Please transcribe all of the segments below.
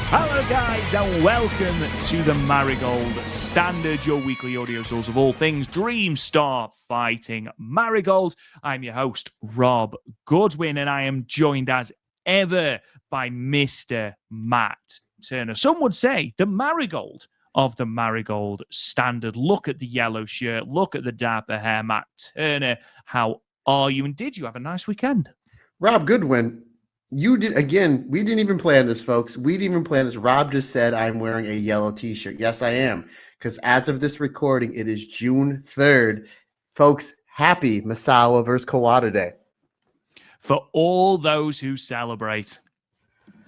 Hello guys and welcome to the Marigold Standard, your weekly audio source of all things Dream Star fighting Marigold. I'm your host, Rob Goodwin, and I am joined as ever by Mr. Matt Turner. Some would say the Marigold of the Marigold Standard. Look at the yellow shirt, look at the dapper hair. Matt Turner, how are you? And did you have a nice weekend? Rob Goodwin, you did again. We didn't even plan this, folks. We didn't even plan this. Rob just said I'm wearing a yellow t-shirt. Yes, I am. Because as of this recording, it is June 3rd. Folks, happy Misawa versus Kawada Day. For all those who celebrate.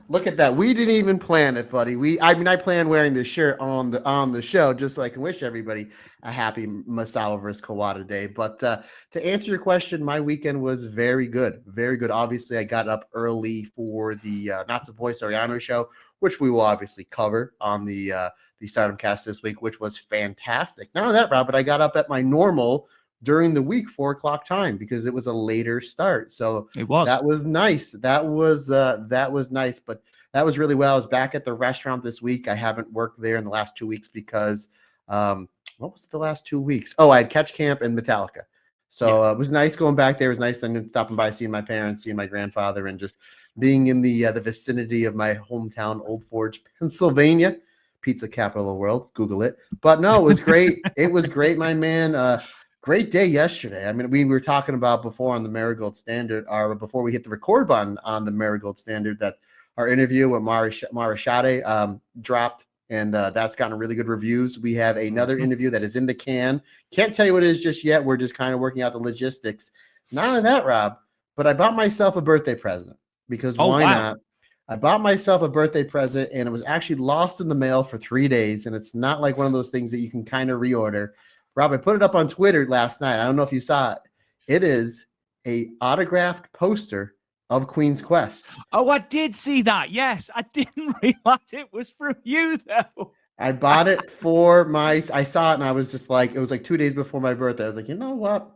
Look at that. We didn't even plan it, buddy. I planned wearing this shirt on the show just so I can wish everybody a happy Misawa versus Kawada Day. But to answer your question, my weekend was very good. Very good. Obviously, I got up early for the Natsupoi Soriano show, which we will obviously cover on the Stardom cast this week, which was fantastic. Not only that, Rob, but I got up at my normal during the week 4:00 time because it was a later start. So it was. That was nice. That was nice, but that was really well. I was back at the restaurant this week. I haven't worked there in the last 2 weeks because what was it the last 2 weeks? Oh, I had Catch Camp and Metallica. So it was nice going back there. It was nice then stopping by, seeing my parents, seeing my grandfather, and just being in the vicinity of my hometown, Old Forge, Pennsylvania, pizza capital of the world. Google it. But no, it was great. It was great, my man. Great day yesterday. I mean, we were talking about before on the Marigold Standard, or before we hit the record button on the Marigold Standard, that our interview with Mara Sade dropped, and that's gotten really good reviews. We have another interview that is in the can. Can't tell you what it is just yet. We're just kind of working out the logistics. Not only that, Rob, but I bought myself a birthday present because why not? I bought myself a birthday present, and it was actually lost in the mail for 3 days, and it's not like one of those things that you can kind of reorder. Rob, I put it up on Twitter last night. I don't know if you saw it. It is a autographed poster of Queen's Quest. Oh, I did see that. Yes, I didn't realize it was from you, though. I bought it I saw it, and I was just like, it was like 2 days before my birthday. I was like, you know what?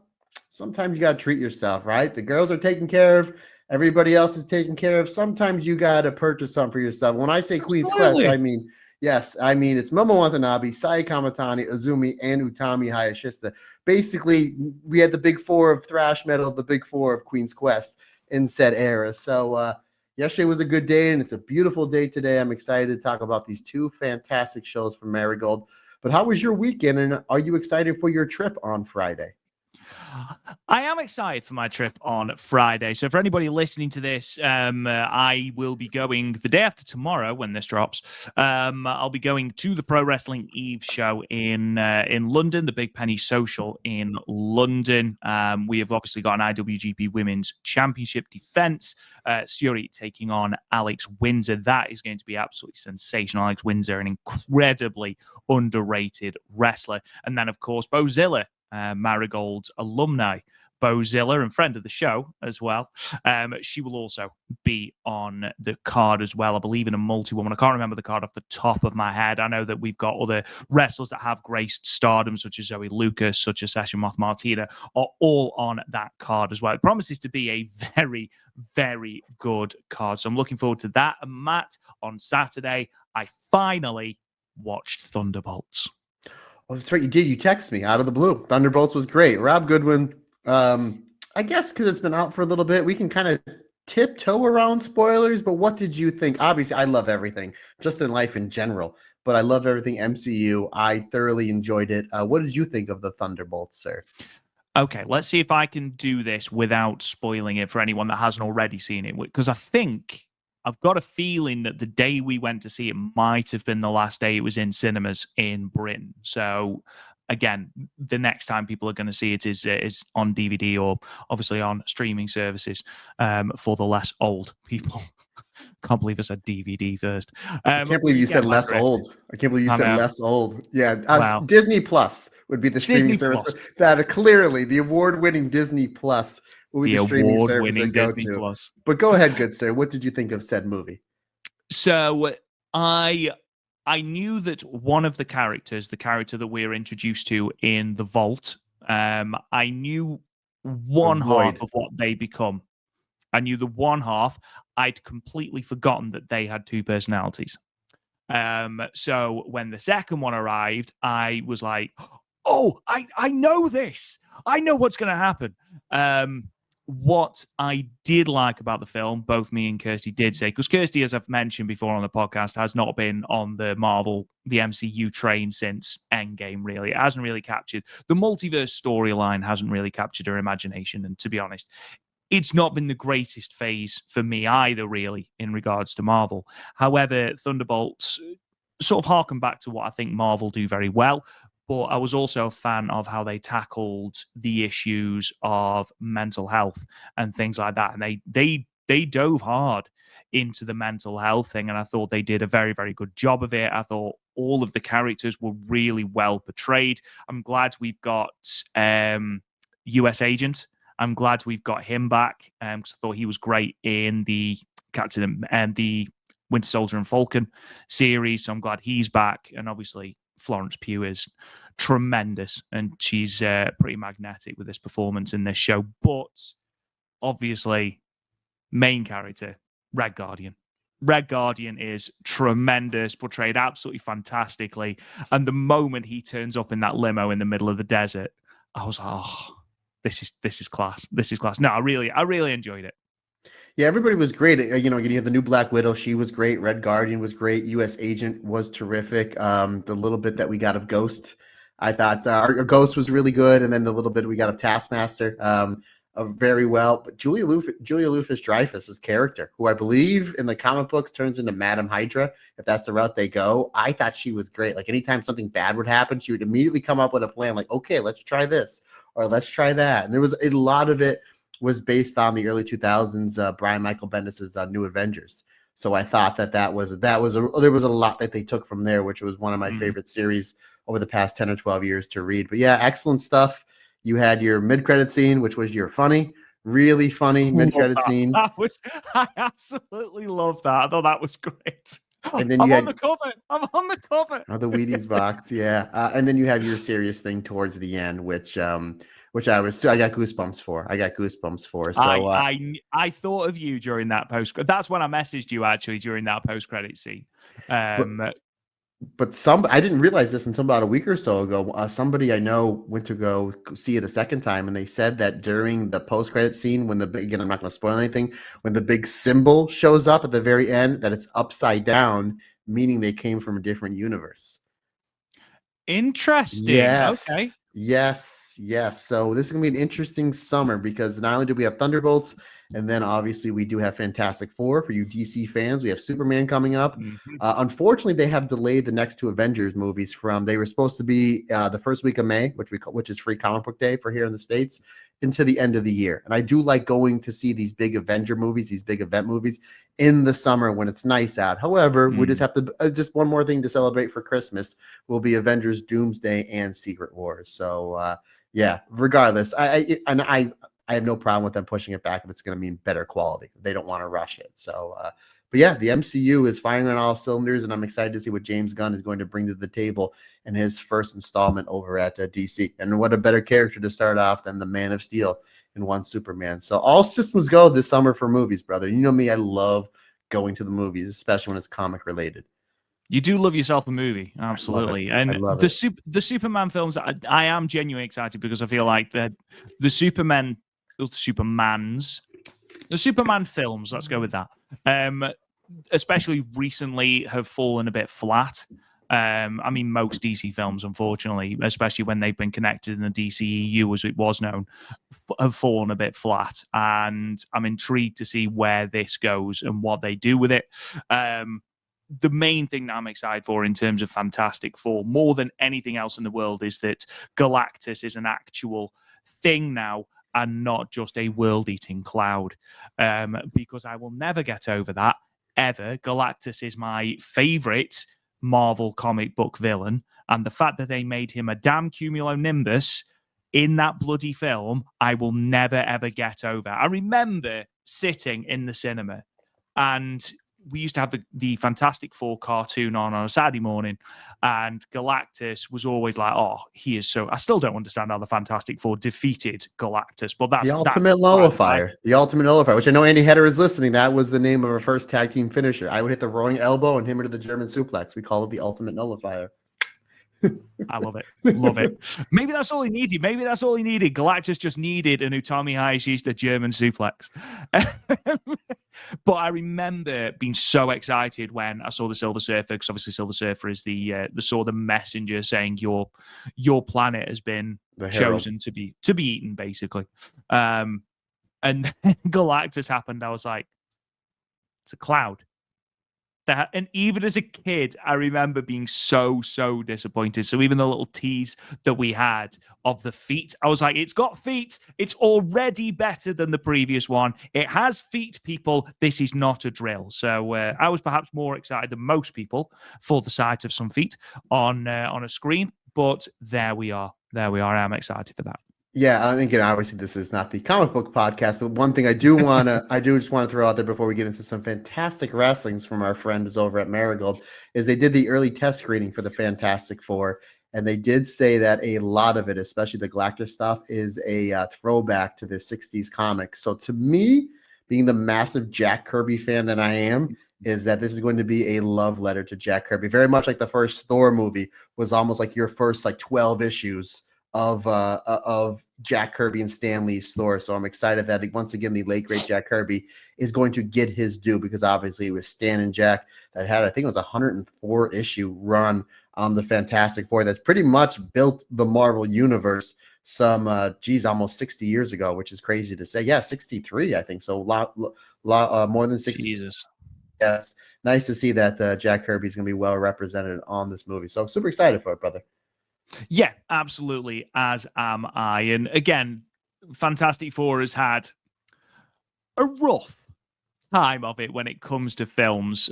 Sometimes you got to treat yourself, right? The girls are taken care of. Everybody else is taken care of. Sometimes you got to purchase something for yourself. When I say Queen's Quest, I mean, yes, I mean, it's Momo Watanabe, Sai Kamatani, Azumi, and Utami Hayashishita. Basically, we had the big four of thrash metal, the big four of Queen's Quest in said era. So yesterday was a good day, and it's a beautiful day today. I'm excited to talk about these two fantastic shows from Marigold. But how was your weekend, and are you excited for your trip on Friday? I am excited for my trip on Friday. So for anybody listening to this, I will be going the day after tomorrow when this drops. I'll be going to the Pro Wrestling Eve show in London, the Big Penny Social in London. We have obviously got an IWGP Women's Championship defense. Sturi taking on Alex Windsor. That is going to be absolutely sensational. Alex Windsor, an incredibly underrated wrestler. And then, of course, Bozilla, Marigold's alumni, Bozilla, and friend of the show as well. She will also be on the card as well, I believe, in a multi-woman. I can't remember the card off the top of my head. I know that we've got other wrestlers that have graced Stardom, such as Zoe Lucas, such as Sasha Moth Martina, are all on that card as well. It promises to be a very, very good card. So I'm looking forward to that. And Matt, on Saturday, I finally watched Thunderbolts. Oh, that's right. You did. You texted me out of the blue. Thunderbolts was great. Rob Goodwin, I guess because it's been out for a little bit, we can kind of tiptoe around spoilers, but what did you think? Obviously, I love everything, just in life in general, but I love everything MCU. I thoroughly enjoyed it. What did you think of the Thunderbolts, sir? Okay, let's see if I can do this without spoiling it for anyone that hasn't already seen it, because I think I've got a feeling that the day we went to see it might have been the last day it was in cinemas in Britain. So again, the next time people are going to see it is on DVD or obviously on streaming services for the less old people. Can't believe I said DVD first. I can't believe you said less old. I can't believe you said less old. Yeah, wow. Disney Plus would be the streaming service that are clearly the award-winning Disney Plus will be the streaming service to go to. Plus. But go ahead, good sir. What did you think of said movie? So I knew that one of the characters, the character that we're introduced to in the Vault, I knew one half of what they become. I knew the one half. I'd completely forgotten that they had two personalities. So when the second one arrived, I was like, oh, I know this. I know what's going to happen. What I did like about the film, both me and Kirsty did say, because Kirsty, as I've mentioned before on the podcast, has not been on the MCU train since Endgame, really. It hasn't really captured the multiverse storyline, hasn't really captured her imagination. And to be honest, it's not been the greatest phase for me either, really, in regards to Marvel. However, Thunderbolts sort of harken back to what I think Marvel do very well. But I was also a fan of how they tackled the issues of mental health and things like that. And they dove hard into the mental health thing. And I thought they did a very, very good job of it. I thought all of the characters were really well portrayed. I'm glad we've got US Agent. I'm glad we've got him back because I thought he was great in the Captain and the Winter Soldier and Falcon series. So I'm glad he's back. And obviously Florence Pugh is tremendous and she's pretty magnetic with this performance in this show. But obviously, main character, Red Guardian. Red Guardian is tremendous, portrayed absolutely fantastically. And the moment he turns up in that limo in the middle of the desert, I was like, oh, this is class. This is class. No, I really enjoyed it. Yeah, everybody was great. You know, you have the new Black Widow. She was great. Red Guardian was great. U.S. Agent was terrific. The little bit that we got of Ghost, I thought our Ghost was really good. And then the little bit we got of Taskmaster, very well. But Julia Louis-Dreyfus's character, who I believe in the comic books turns into Madam Hydra, if that's the route they go, I thought she was great. Like anytime something bad would happen, she would immediately come up with a plan. Like, okay, let's try this or let's try that. And there was a lot of it was based on the early 2000s Brian Michael Bendis's New Avengers. So I thought there was a lot that they took from there, which was one of my favorite series over the past 10 or 12 years to read. But yeah, excellent stuff. You had your mid-credit scene, which was your really funny mid-credit scene. I absolutely love that. I thought that was great. And then I'm on the cover. Oh, the Wheaties box, yeah. And then you have your serious thing towards the end, which I got goosebumps for. So I thought of you during that post. That's when I messaged you actually during that post credit scene. But I didn't realize this until about a week or so ago. Somebody I know went to go see it a second time, and they said that during the post credit scene, when again I'm not going to spoil anything, when the big symbol shows up at the very end, that it's upside down, meaning they came from a different universe. Interesting. Yes. Okay. Yes. So this is going to be an interesting summer because not only do we have Thunderbolts, and then obviously we do have Fantastic Four for you DC fans. We have Superman coming up. Unfortunately, they have delayed the next two Avengers movies they were supposed to be the first week of May, which is Free Comic Book Day for here in the States, into the end of the year. And I do like going to see these big Avenger movies, these big event movies in the summer when it's nice out. However, we just have to just one more thing to celebrate for Christmas will be Avengers Doomsday and Secret Wars. So yeah, regardless, I have no problem with them pushing it back if it's going to mean better quality. They don't want to rush it. So but yeah, the MCU is firing on all cylinders, and I'm excited to see what James Gunn is going to bring to the table in his first installment over at DC. And what a better character to start off than the Man of Steel in one Superman. So all systems go this summer for movies, brother. You know me, I love going to the movies, especially when it's comic related. You do love yourself a movie, absolutely. And the Superman films, I am genuinely excited because I feel like the Superman films, let's go with that, especially recently have fallen a bit flat. I mean, most DC films, unfortunately, especially when they've been connected in the DCEU, as it was known, have fallen a bit flat. And I'm intrigued to see where this goes and what they do with it. The main thing that I'm excited for in terms of Fantastic Four, more than anything else in the world, is that Galactus is an actual thing now and not just a world-eating cloud. Because I will never get over that, ever. Galactus is my favorite Marvel comic book villain, and the fact that they made him a damn cumulonimbus in that bloody film, I will never, ever get over. I remember sitting in the cinema and we used to have the Fantastic Four cartoon on a Saturday morning, and Galactus was always like, oh, he is so. I still don't understand how the Fantastic Four defeated Galactus, but that's the ultimate nullifier. Right? The ultimate nullifier, which I know Andy Header is listening. That was the name of our first tag team finisher. I would hit the roaring elbow and him into the German suplex. We call it the ultimate nullifier. I love it. Love it. Maybe that's all he needed. Maybe that's all he needed. Galactus just needed an Utami Hayashishita German suplex. But I remember being so excited when I saw the Silver Surfer, because obviously Silver Surfer is the sort of messenger saying your planet has been chosen to be eaten, basically. And then Galactus happened. I was like, it's a cloud. And even as a kid, I remember being so disappointed. So even the little tease that we had of the feet, I was like, it's got feet. It's already better than the previous one. It has feet, people. This is not a drill. So I was perhaps more excited than most people for the sight of some feet on a screen. But there we are. I'm excited for that. Yeah, I mean, again, obviously this is not the comic book podcast, but one thing I just want to throw out there before we get into some fantastic wrestlings from our friends over at Marigold is they did the early test screening for the Fantastic Four, and they did say that a lot of it, especially the Galactus stuff, is a throwback to the 60s comics. So to me, being the massive Jack Kirby fan that I am, is that this is going to be a love letter to Jack Kirby. Very much like the first Thor movie was almost like your first 12 issues of Jack Kirby and Stan Lee's Thor. So I'm excited that once again the late great Jack Kirby is going to get his due, because obviously it was Stan and Jack that had, I think it was a 104 issue run on the Fantastic Four that's pretty much built the Marvel universe some almost 60 years ago, which is crazy to say. Yeah, 63 I think. So a lot more than 60. Jesus. Yes, nice to see that Jack Kirby is going to be well represented on this movie. So I'm super excited for it, brother. Yeah, absolutely, as am I. And again, Fantastic Four has had a rough time of it when it comes to films,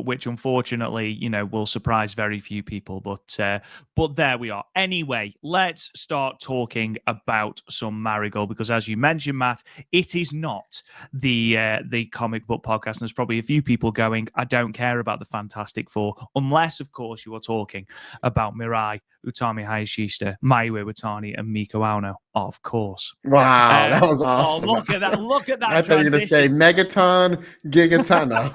which unfortunately, will surprise very few people. But there we are. Anyway, let's start talking about some Marigold, because as you mentioned, Matt, it is not the comic book podcast. And there's probably a few people going, I don't care about the Fantastic Four, unless, of course, you are talking about Mirai, Utami Hayashishita, Mayu Iwatani, and Miko Aono. Of course. Wow, that was awesome. Oh, look at that. Look at that. I thought you were going to say Megaton, Gigatana.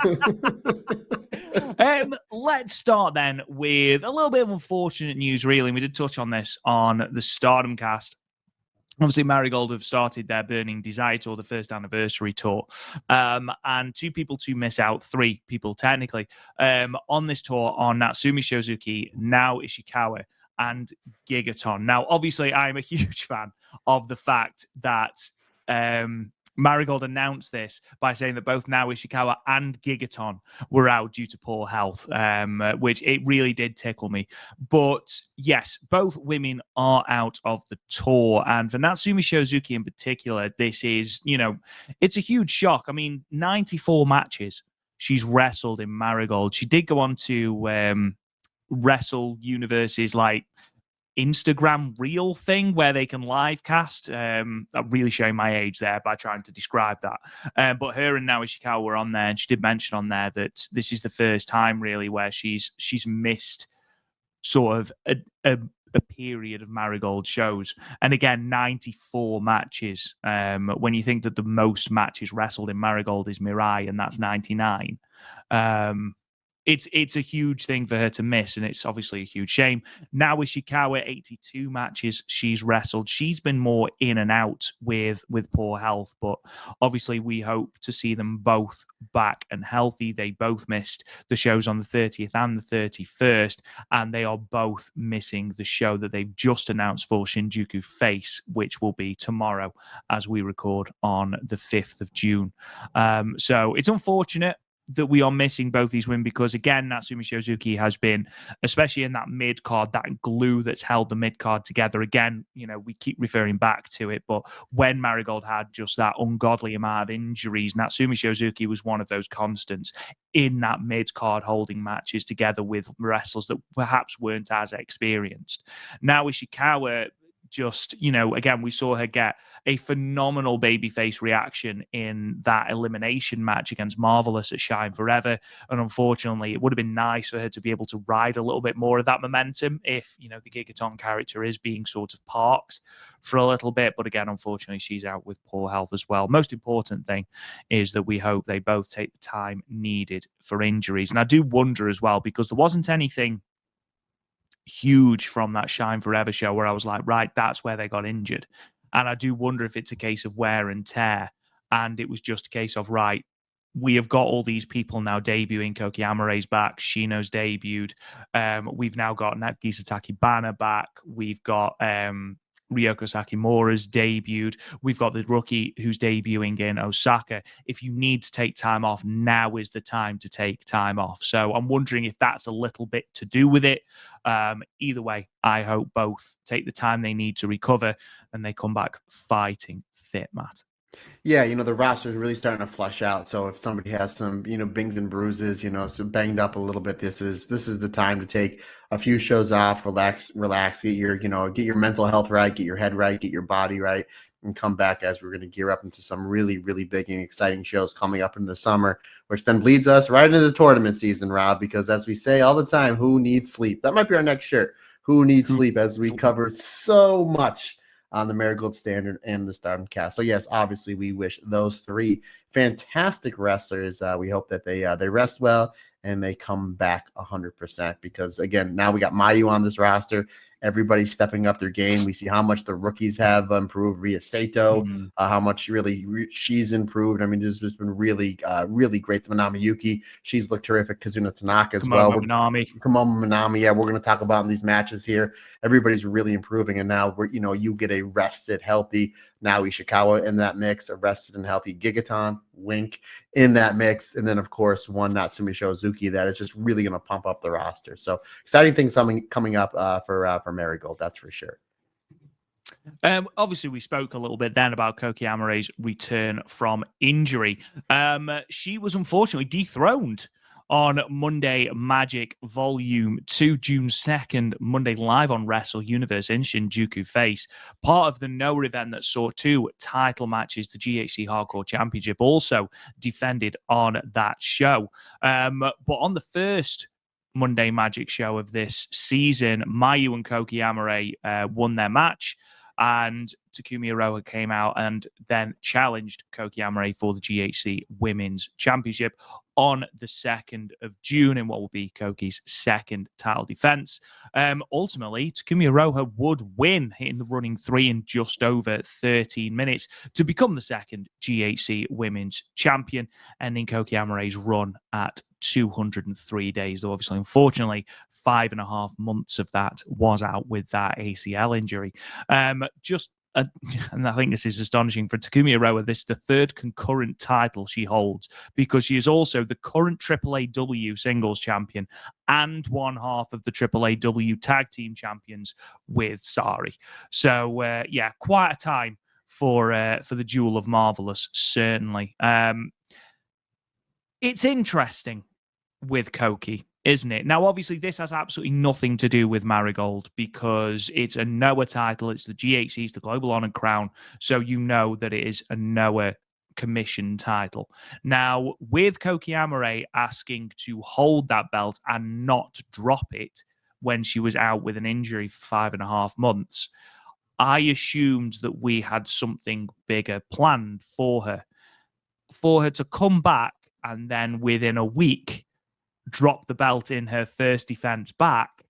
Let's start then with a little bit of unfortunate news, really. We did touch on this on the Stardom cast. Obviously, Marigold have started their Burning Desire tour, the first anniversary tour. And three people technically, on this tour are Natsumi Shozuki, Nao Ishikawa, and Gigaton. Now, obviously, I'm a huge fan of the fact that Marigold announced this by saying that both Nao Ishikawa and Gigaton were out due to poor health, which it really did tickle me. But yes, both women are out of the tour. And for Natsumi Shozuki in particular, this is, it's a huge shock. I mean, 94 matches she's wrestled in Marigold. She did go on to Wrestle Universe's Instagram reel thing where they can live cast. I'm really showing my age there by trying to describe that. But her and Nao Ishikawa were on there, and she did mention on there that this is the first time really where she's missed sort of a period of Marigold shows. And again, 94 matches. When you think that the most matches wrestled in Marigold is Mirai, and that's 99. It's a huge thing for her to miss, and it's obviously a huge shame. Now Ishikawa, 82 matches she's wrestled. She's been more in and out with poor health, but obviously we hope to see them both back and healthy. They both missed the shows on the 30th and the 31st, and they are both missing the show that they've just announced for Shinjuku FACE, which will be tomorrow as we record on the 5th of June. So it's unfortunate that we are missing both these women, because again, Natsumi Shozuki has been, especially in that mid card, that glue that's held the mid card together. Again, we keep referring back to it, but when Marigold had just that ungodly amount of injuries, Natsumi Shozuki was one of those constants in that mid card, holding matches together with wrestlers that perhaps weren't as experienced. Now Ishikawa just, you know, again, we saw her get a phenomenal babyface reaction in that elimination match against Marvelous at Shine Forever. And unfortunately, it would have been nice for her to be able to ride a little bit more of that momentum if, you know, the Gigaton character is being sort of parked for a little bit. But again, unfortunately, she's out with poor health as well. Most important thing is that we hope they both take the time needed for injuries. And I do wonder as well, because there wasn't anything huge from that Shine Forever show where I was like, right, that's where they got injured. And I do wonder if it's a case of wear and tear. And it was just a case of, right, we have got all these people now debuting. Koki Amare's back. Shino's debuted. We've now got Nagisa Takibana back. We've got Ryoko Sakimura's debuted. We've got the rookie who's debuting in Osaka. If you need to take time off, now is the time to take time off. So I'm wondering if that's a little bit to do with it. Either way, I hope both take the time they need to recover and they come back fighting fit, Matt. Yeah, you know, the roster is really starting to flush out. So if somebody has some, you know, bings and bruises, you know, so banged up a little bit, this is the time to take a few shows off, relax, get your, you know, get your mental health right, get your head right, get your body right, and come back as we're going to gear up into some really, really big and exciting shows coming up in the summer, which then leads us right into the tournament season, Rob, because as we say all the time, who needs sleep? That might be our next shirt. Who needs sleep? As we cover so much on the Marigold Standard and the Stardom cast. So yes, obviously we wish those three fantastic wrestlers. We hope that they rest well and they come back 100%, because again, now we got Mayu on this roster. Everybody's stepping up their game. We see how much the rookies have improved. Ria Sato, how much she's improved. I mean, this has been really, really great. Manami Yuki, she's looked terrific. Kazuna Tanaka as well. Kumomo Manami, yeah, we're going to talk about in these matches here. Everybody's really improving, and now we're, you know, you get a rested, healthy now Ishikawa in that mix, a rested and healthy Gigaton, Wink in that mix, and then of course one Natsumi Shozuki that is just really going to pump up the roster. So exciting things coming up for Marigold, that's for sure. Obviously, we spoke a little bit then about Koki Amare's return from injury. She was unfortunately dethroned on Monday Magic Volume 2, June 2nd, Monday live on Wrestle Universe in Shinjuku FACE. Part of the Noah event that saw two title matches, the GHC Hardcore Championship also defended on that show. But on the first Monday Magic show of this season, Mayu and Koki Amare won their match, and Takumi Iroha came out and then challenged Koki Amare for the GHC Women's Championship on the 2nd of June in what will be Koki's second title defense. Ultimately, Takumi Iroha would win, hitting the running 3 in just over 13 minutes to become the second GHC Women's Champion, ending Koki Amare's run at 203 days, though obviously, unfortunately, 5.5 months of that was out with that ACL injury. And I think this is astonishing for Takumi Iroha. This is the third concurrent title she holds, because she is also the current AAAW singles champion and one half of the AAAW tag team champions with Sari. So yeah, quite a time for the Jewel of Marvelous, certainly. It's interesting with Koki, isn't it? Now, obviously, this has absolutely nothing to do with Marigold, because it's a Noah title. It's the GHC, it's the Global Honor Crown. So you know that it is a Noah commission title. Now, with Koki Amare asking to hold that belt and not drop it when she was out with an injury for 5.5 months, I assumed that we had something bigger planned for her to come back and then within a week drop the belt in her first defense back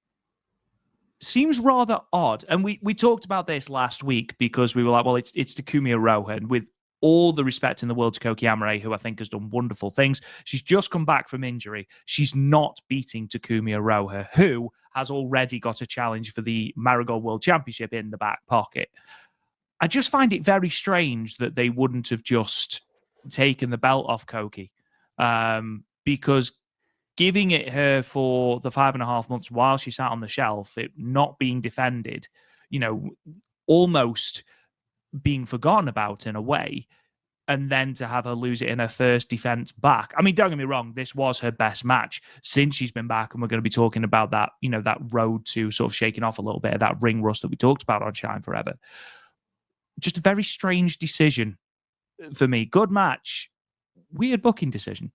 seems rather odd. And we talked about this last week, because we were like, well, it's Takumi Iroha, and with all the respect in the world to Koki Amare, who I think has done wonderful things, she's just come back from injury. She's not beating Takumi Iroha, who has already got a challenge for the Marigold World Championship in the back pocket. I just find it very strange that they wouldn't have just taken the belt off Koki, because giving it her for the 5.5 months while she sat on the shelf, it not being defended, you know, almost being forgotten about in a way, and then to have her lose it in her first defense back. I mean, don't get me wrong, this was her best match since she's been back, and we're going to be talking about that, that road to sort of shaking off a little bit of that ring rust that we talked about on Shine Forever. Just a very strange decision for me. Good match, weird booking decision.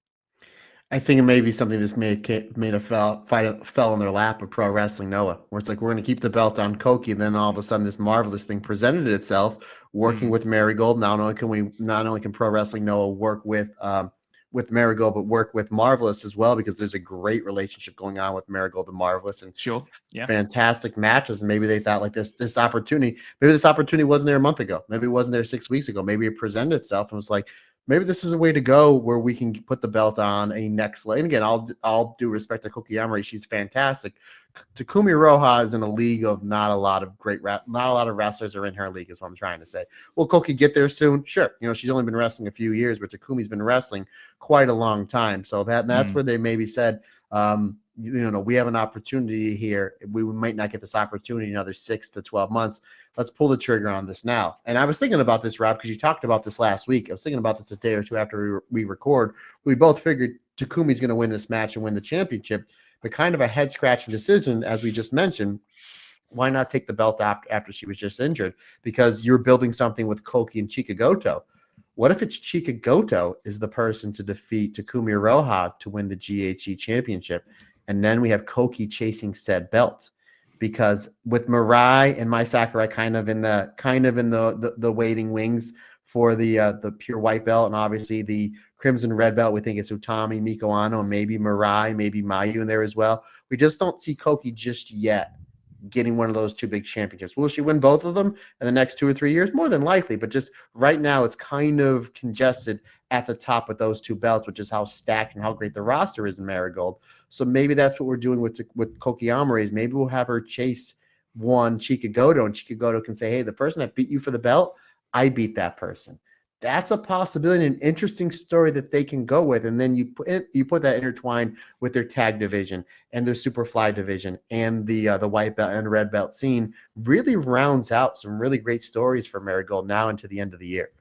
I think it may be something that's made a fell in their lap of Pro Wrestling Noah, where it's like, we're going to keep the belt on Koki, and then all of a sudden this marvelous thing presented itself, working with Marigold. Not only can Pro Wrestling Noah work with Marigold, but work with Marvelous as well, because there's a great relationship going on with Marigold and Marvelous, and fantastic matches. And maybe they thought like this opportunity wasn't there a month ago. Maybe it wasn't there 6 weeks ago. Maybe it presented itself and was like, maybe this is a way to go where we can put the belt on a next level. And again, I'll do respect to Koki Amari. She's fantastic. Takumi Iroha is in a league of not a lot of wrestlers are in her league, is what I'm trying to say. Will Koki get there soon? Sure. She's only been wrestling a few years, but Takumi's been wrestling quite a long time. So that's where they maybe said, we have an opportunity here. We might not get this opportunity in another 6 to 12 months. Let's pull the trigger on this now. And I was thinking about this, Rob, because you talked about this last week. I was thinking about this a day or two after we record. We both figured Takumi's going to win this match and win the championship, but kind of a head-scratching decision, as we just mentioned. Why not take the belt after she was just injured? Because you're building something with Koki and Chika Goto. What if it's Chika Goto is the person to defeat Takumi Iroha to win the GHE championship? And then we have Koki chasing said belt, because with Mirai and Mai Sakurai kind of in the waiting wings for the pure white belt, and obviously the crimson red belt, we think it's Utami, Miko Ano, and maybe Mirai, maybe Mayu in there as well. We just don't see Koki just yet getting one of those two big championships. Will she win both of them in the next 2 or 3 years? More than likely, but just right now it's kind of congested at the top with those two belts, which is how stacked and how great the roster is in Marigold. So maybe that's what we're doing with Koki Amari, is maybe we'll have her chase one Chika Goto, and Chika Goto can say, hey, the person that beat you for the belt, I beat that person. That's a possibility, an interesting story that they can go with. And then you put that intertwined with their tag division and their Superfly division and the white belt and red belt scene, really rounds out some really great stories for Marigold now into the end of the year.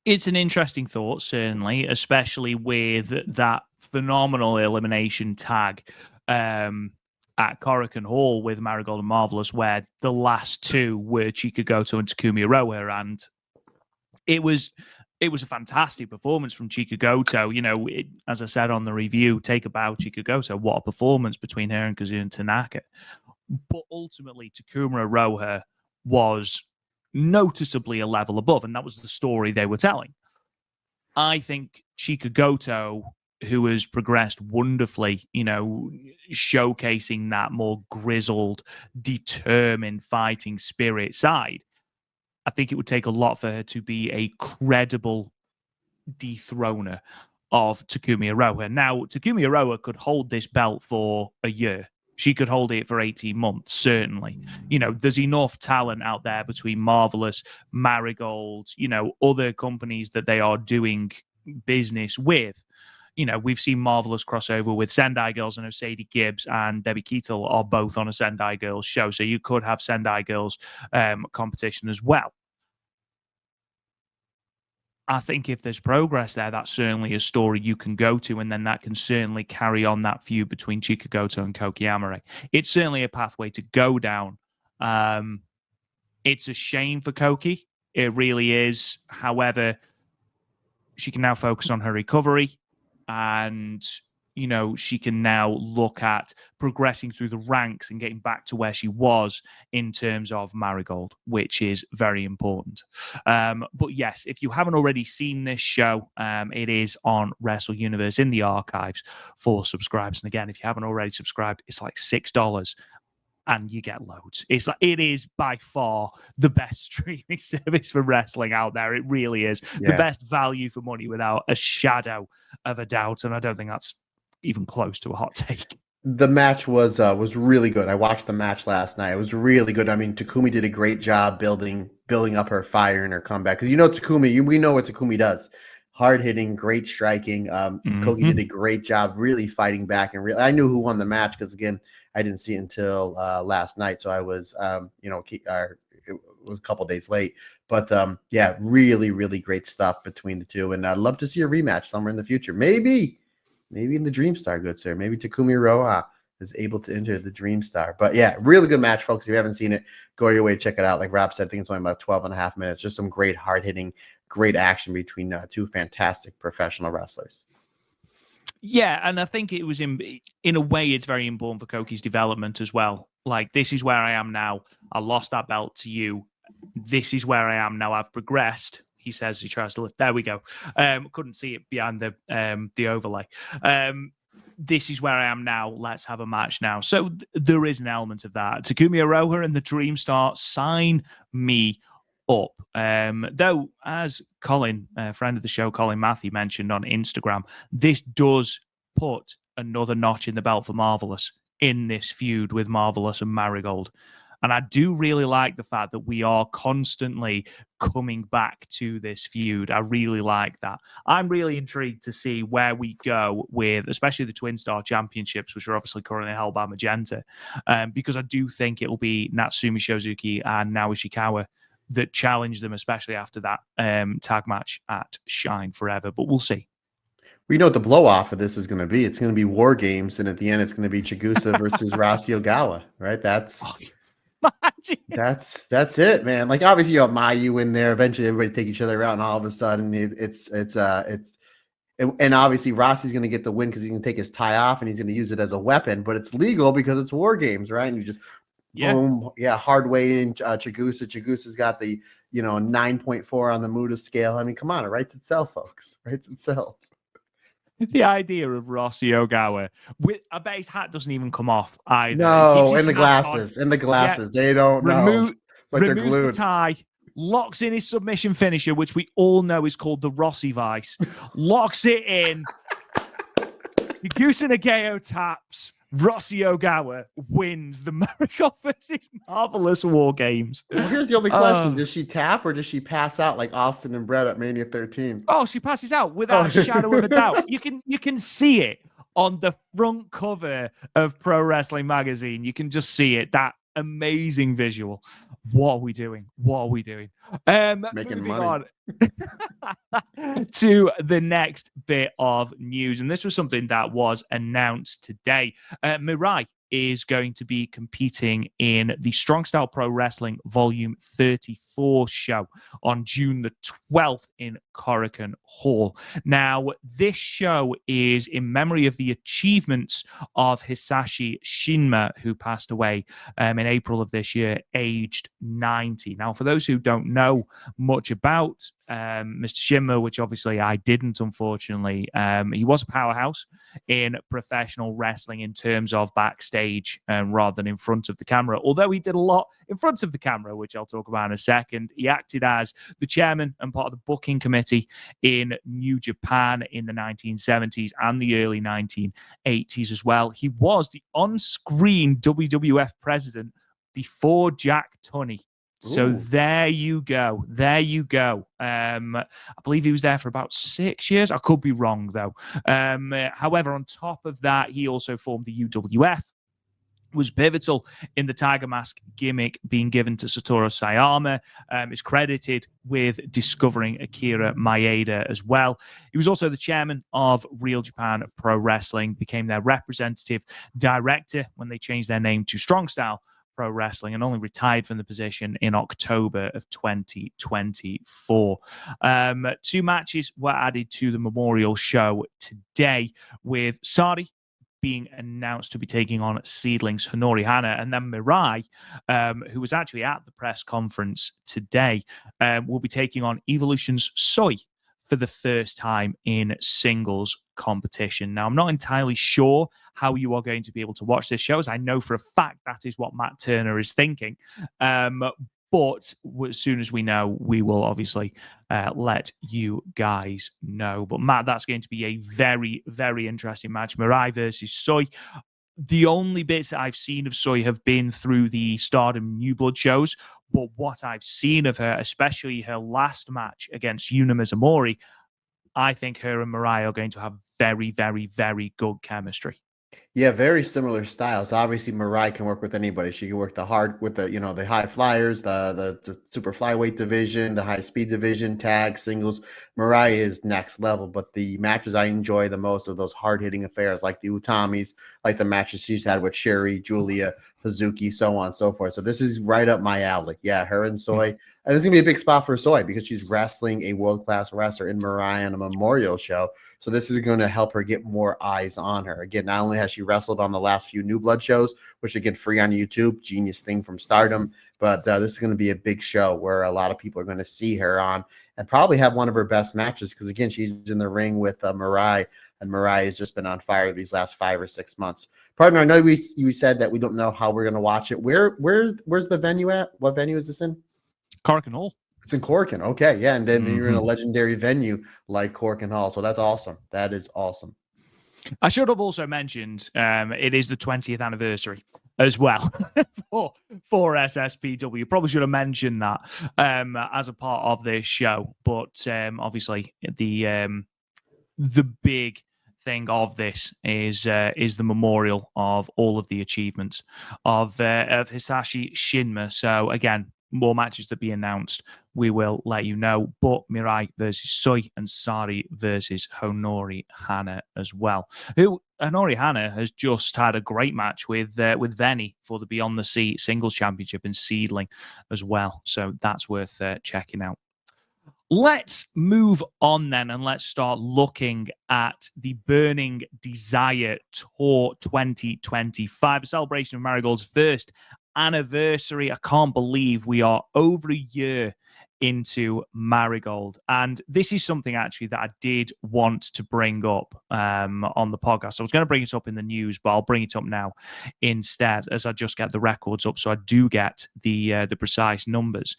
It's an interesting thought, certainly, especially with that phenomenal elimination tag at Korakuen Hall with Marigold and Marvelous, where the last two were Chika Goto and Takumi Iroha, and it was a fantastic performance from Chika Goto. As I said on the review, take a bow, Chika Goto. What a performance between her and Kazuya Tanaka. But ultimately, Takumi Iroha was noticeably a level above, and that was the story they were telling. I think Chika Goto, who has progressed wonderfully, showcasing that more grizzled, determined fighting spirit side, I think it would take a lot for her to be a credible dethroner of Takumi Iroha. Now, Takumi Iroha could hold this belt for a year. She could hold it for 18 months, certainly. There's enough talent out there between Marvelous, Marigold, other companies that they are doing business with. We've seen Marvelous crossover with Sendai Girls. I know Sadie Gibbs and Debbie Keatle are both on a Sendai Girls show, so you could have Sendai Girls competition as well. I think if there's progress there, that's certainly a story you can go to, and then that can certainly carry on that feud between Chika Goto and Koki Amari. It's certainly a pathway to go down. It's a shame for Koki. It really is. However, she can now focus on her recovery, and she can now look at progressing through the ranks and getting back to where she was in terms of Marigold, which is very important. But yes, if you haven't already seen this show, it is on Wrestle Universe in the archives for subscribers. And again, if you haven't already subscribed, it's like $6 and you get loads. It is by far the best streaming service for wrestling out there. It really is the best value for money without a shadow of a doubt. And I don't think that's even close to a hot take. The match was really good. I watched the match last night. It was really good. I mean, Takumi did a great job building up her fire and her comeback. Because Takumi, we know what Takumi does. Hard hitting, great striking. Koki did a great job really fighting back. And I knew who won the match because, again, I didn't see it until last night. So I was, it was a couple days late. But yeah, really, really great stuff between the two. And I'd love to see a rematch somewhere in the future. Maybe in the Dream Star, good sir. Maybe Takumi Roa is able to enter the Dream Star. But yeah, really good match, folks. If you haven't seen it, go your way, check it out. Like Rob said, I think it's only about 12 and a half minutes. Just some great hard-hitting, great action between two fantastic professional wrestlers. Yeah, and I think it was in a way it's very important for Koki's development as well. Like, this is where I am now. I lost that belt to you. This is where I am now. I've progressed. He says he tries to lift. There we go. Couldn't see it behind the overlay. This is where I am now. Let's have a match now. So there is an element of that. Takumi Iroha and the Dream Star, sign me up. Though, as Colin, friend of the show, Colin Matthew, mentioned on Instagram, this does put another notch in the belt for Marvelous in this feud with Marvelous and Marigold. And I do really like the fact that we are constantly coming back to this feud. I really like that. I'm really intrigued to see where we go with, especially the Twin Star Championships, which are obviously currently held by Magenta, because I do think it will be Natsumi Shozuki and Naoya Ishikawa that challenge them, especially after that tag match at Shine Forever. But we'll see. We know what the blow off of this is going to be. It's going to be War Games, and at the end, it's going to be Chigusa versus Rossi Ogawa, right? That's it, man. Like, obviously you have Mayu in there. Eventually, everybody take each other out, and all of a sudden, and obviously Rossi's going to get the win because he can take his tie off and he's going to use it as a weapon. But it's legal because it's War Games, right? And you just boom, hard way in Chigusa. Chigusa's got the 9.4 on the Muda scale. I mean, come on, it writes itself, folks. It writes itself. The idea of Rossi Ogawa, I bet his hat doesn't even come off either. No, and the glasses, they don't know. But they're removes glued. the tie, locks in his submission finisher, which we all know is called the Rossi Vice, locks it in. Chigusa Nagao taps. Rossi Ogawa wins the Marigold versus Marvelous War Games. Well, here's the only question. Does she tap or does she pass out like Austin and Brett at Mania 13? Oh, she passes out without a shadow of a doubt. You can see it on the front cover of Pro Wrestling Magazine. You can just see it. That amazing visual. What are we doing? Making money. On to the next bit of news. And this was something that was announced today. Mirai is going to be competing in the Strong Style Pro Wrestling Volume 34 show on June the 12th in Korakuen Hall. Now, this show is in memory of the achievements of Hisashi Shinma, who passed away in April of this year, aged 90. Now, for those who don't know much about Mr. Shinma, which obviously I didn't, unfortunately, he was a powerhouse in professional wrestling in terms of backstage rather than in front of the camera. Although he did a lot in front of the camera, which I'll talk about in a second. He acted as the chairman and part of the booking committee in New Japan in the 1970s and the early 1980s as well. He was the on-screen WWF president before Jack Tunney. So there you go. I believe he was there for about 6 years. I could be wrong, though. However, on top of that, he also formed the UWF, was pivotal in the Tiger Mask gimmick being given to Satoru Sayama, is credited with discovering Akira Maeda as well. He was also the chairman of Real Japan Pro Wrestling, became their representative director when they changed their name to Strong Style Pro Wrestling, and only retired from the position in October of 2024. 2 matches were added to the memorial show today, with Sade being announced to be taking on Seedlings Honori Hana, and then Mirai, who was actually at the press conference today, will be taking on Evolution's Soy for the first time in singles competition. Now, I'm not entirely sure how you are going to be able to watch this show, as I know for a fact that is what Matt Turner is thinking. But as soon as we know, we will obviously let you guys know. But Matt, that's going to be a very, very interesting match. Mirai versus Soy. The only bits that I've seen of Soy have been through the Stardom New Blood shows, but what I've seen of her, especially her last match against Yuna Mizumori, I think her and Mirai are going to have very, very, very good chemistry. Yeah, very similar styles. Obviously, Mirai can work with anybody. She can work with the the high flyers, the super flyweight division, the high speed division, tag, singles. Mirai is next level. But the matches I enjoy the most are those hard hitting affairs, like the Utamis, like the matches she's had with Sherry, Julia, Hazuki, so on and so forth. So this is right up my alley. Yeah, her and Soy. And this is gonna be a big spot for Soy because she's wrestling a world class wrestler in Mirai on a memorial show. So this is going to help her get more eyes on her. Again, not only has she wrestled on the last few New Blood shows, which again free on YouTube, genius thing from Stardom, but this is going to be a big show where a lot of people are going to see her on and probably have one of her best matches because again, she's in the ring with Mirai, and Mirai has just been on fire these last 5 or 6 months. Partner, I know you said that we don't know how we're going to watch it. Where's the venue at? What venue is this in? Cork and Hall. It's in Corkin. Okay. Yeah. And then you're in a legendary venue like Corkin Hall. So that's awesome. That is awesome. I should have also mentioned it is the 20th anniversary as well for SSPW. Probably should have mentioned that as a part of this show. But obviously the big thing of this is the memorial of all of the achievements of Hisashi Shinma. So again, more matches to be announced. We will let you know. But Mirai versus Soy and Sari versus Honori Hana as well. Who Honori Hana has just had a great match with Veni for the Beyond the Sea Singles Championship in Seedling as well. So that's worth checking out. Let's move on then, and let's start looking at the Burning Desire Tour 2025, a celebration of Marigold's first anniversary. I can't believe we are over a year into Marigold, and this is something actually that I did want to bring up on the podcast. I was going to bring it up in the news, but I'll bring it up now instead, as I just get the records up so I do get the precise numbers.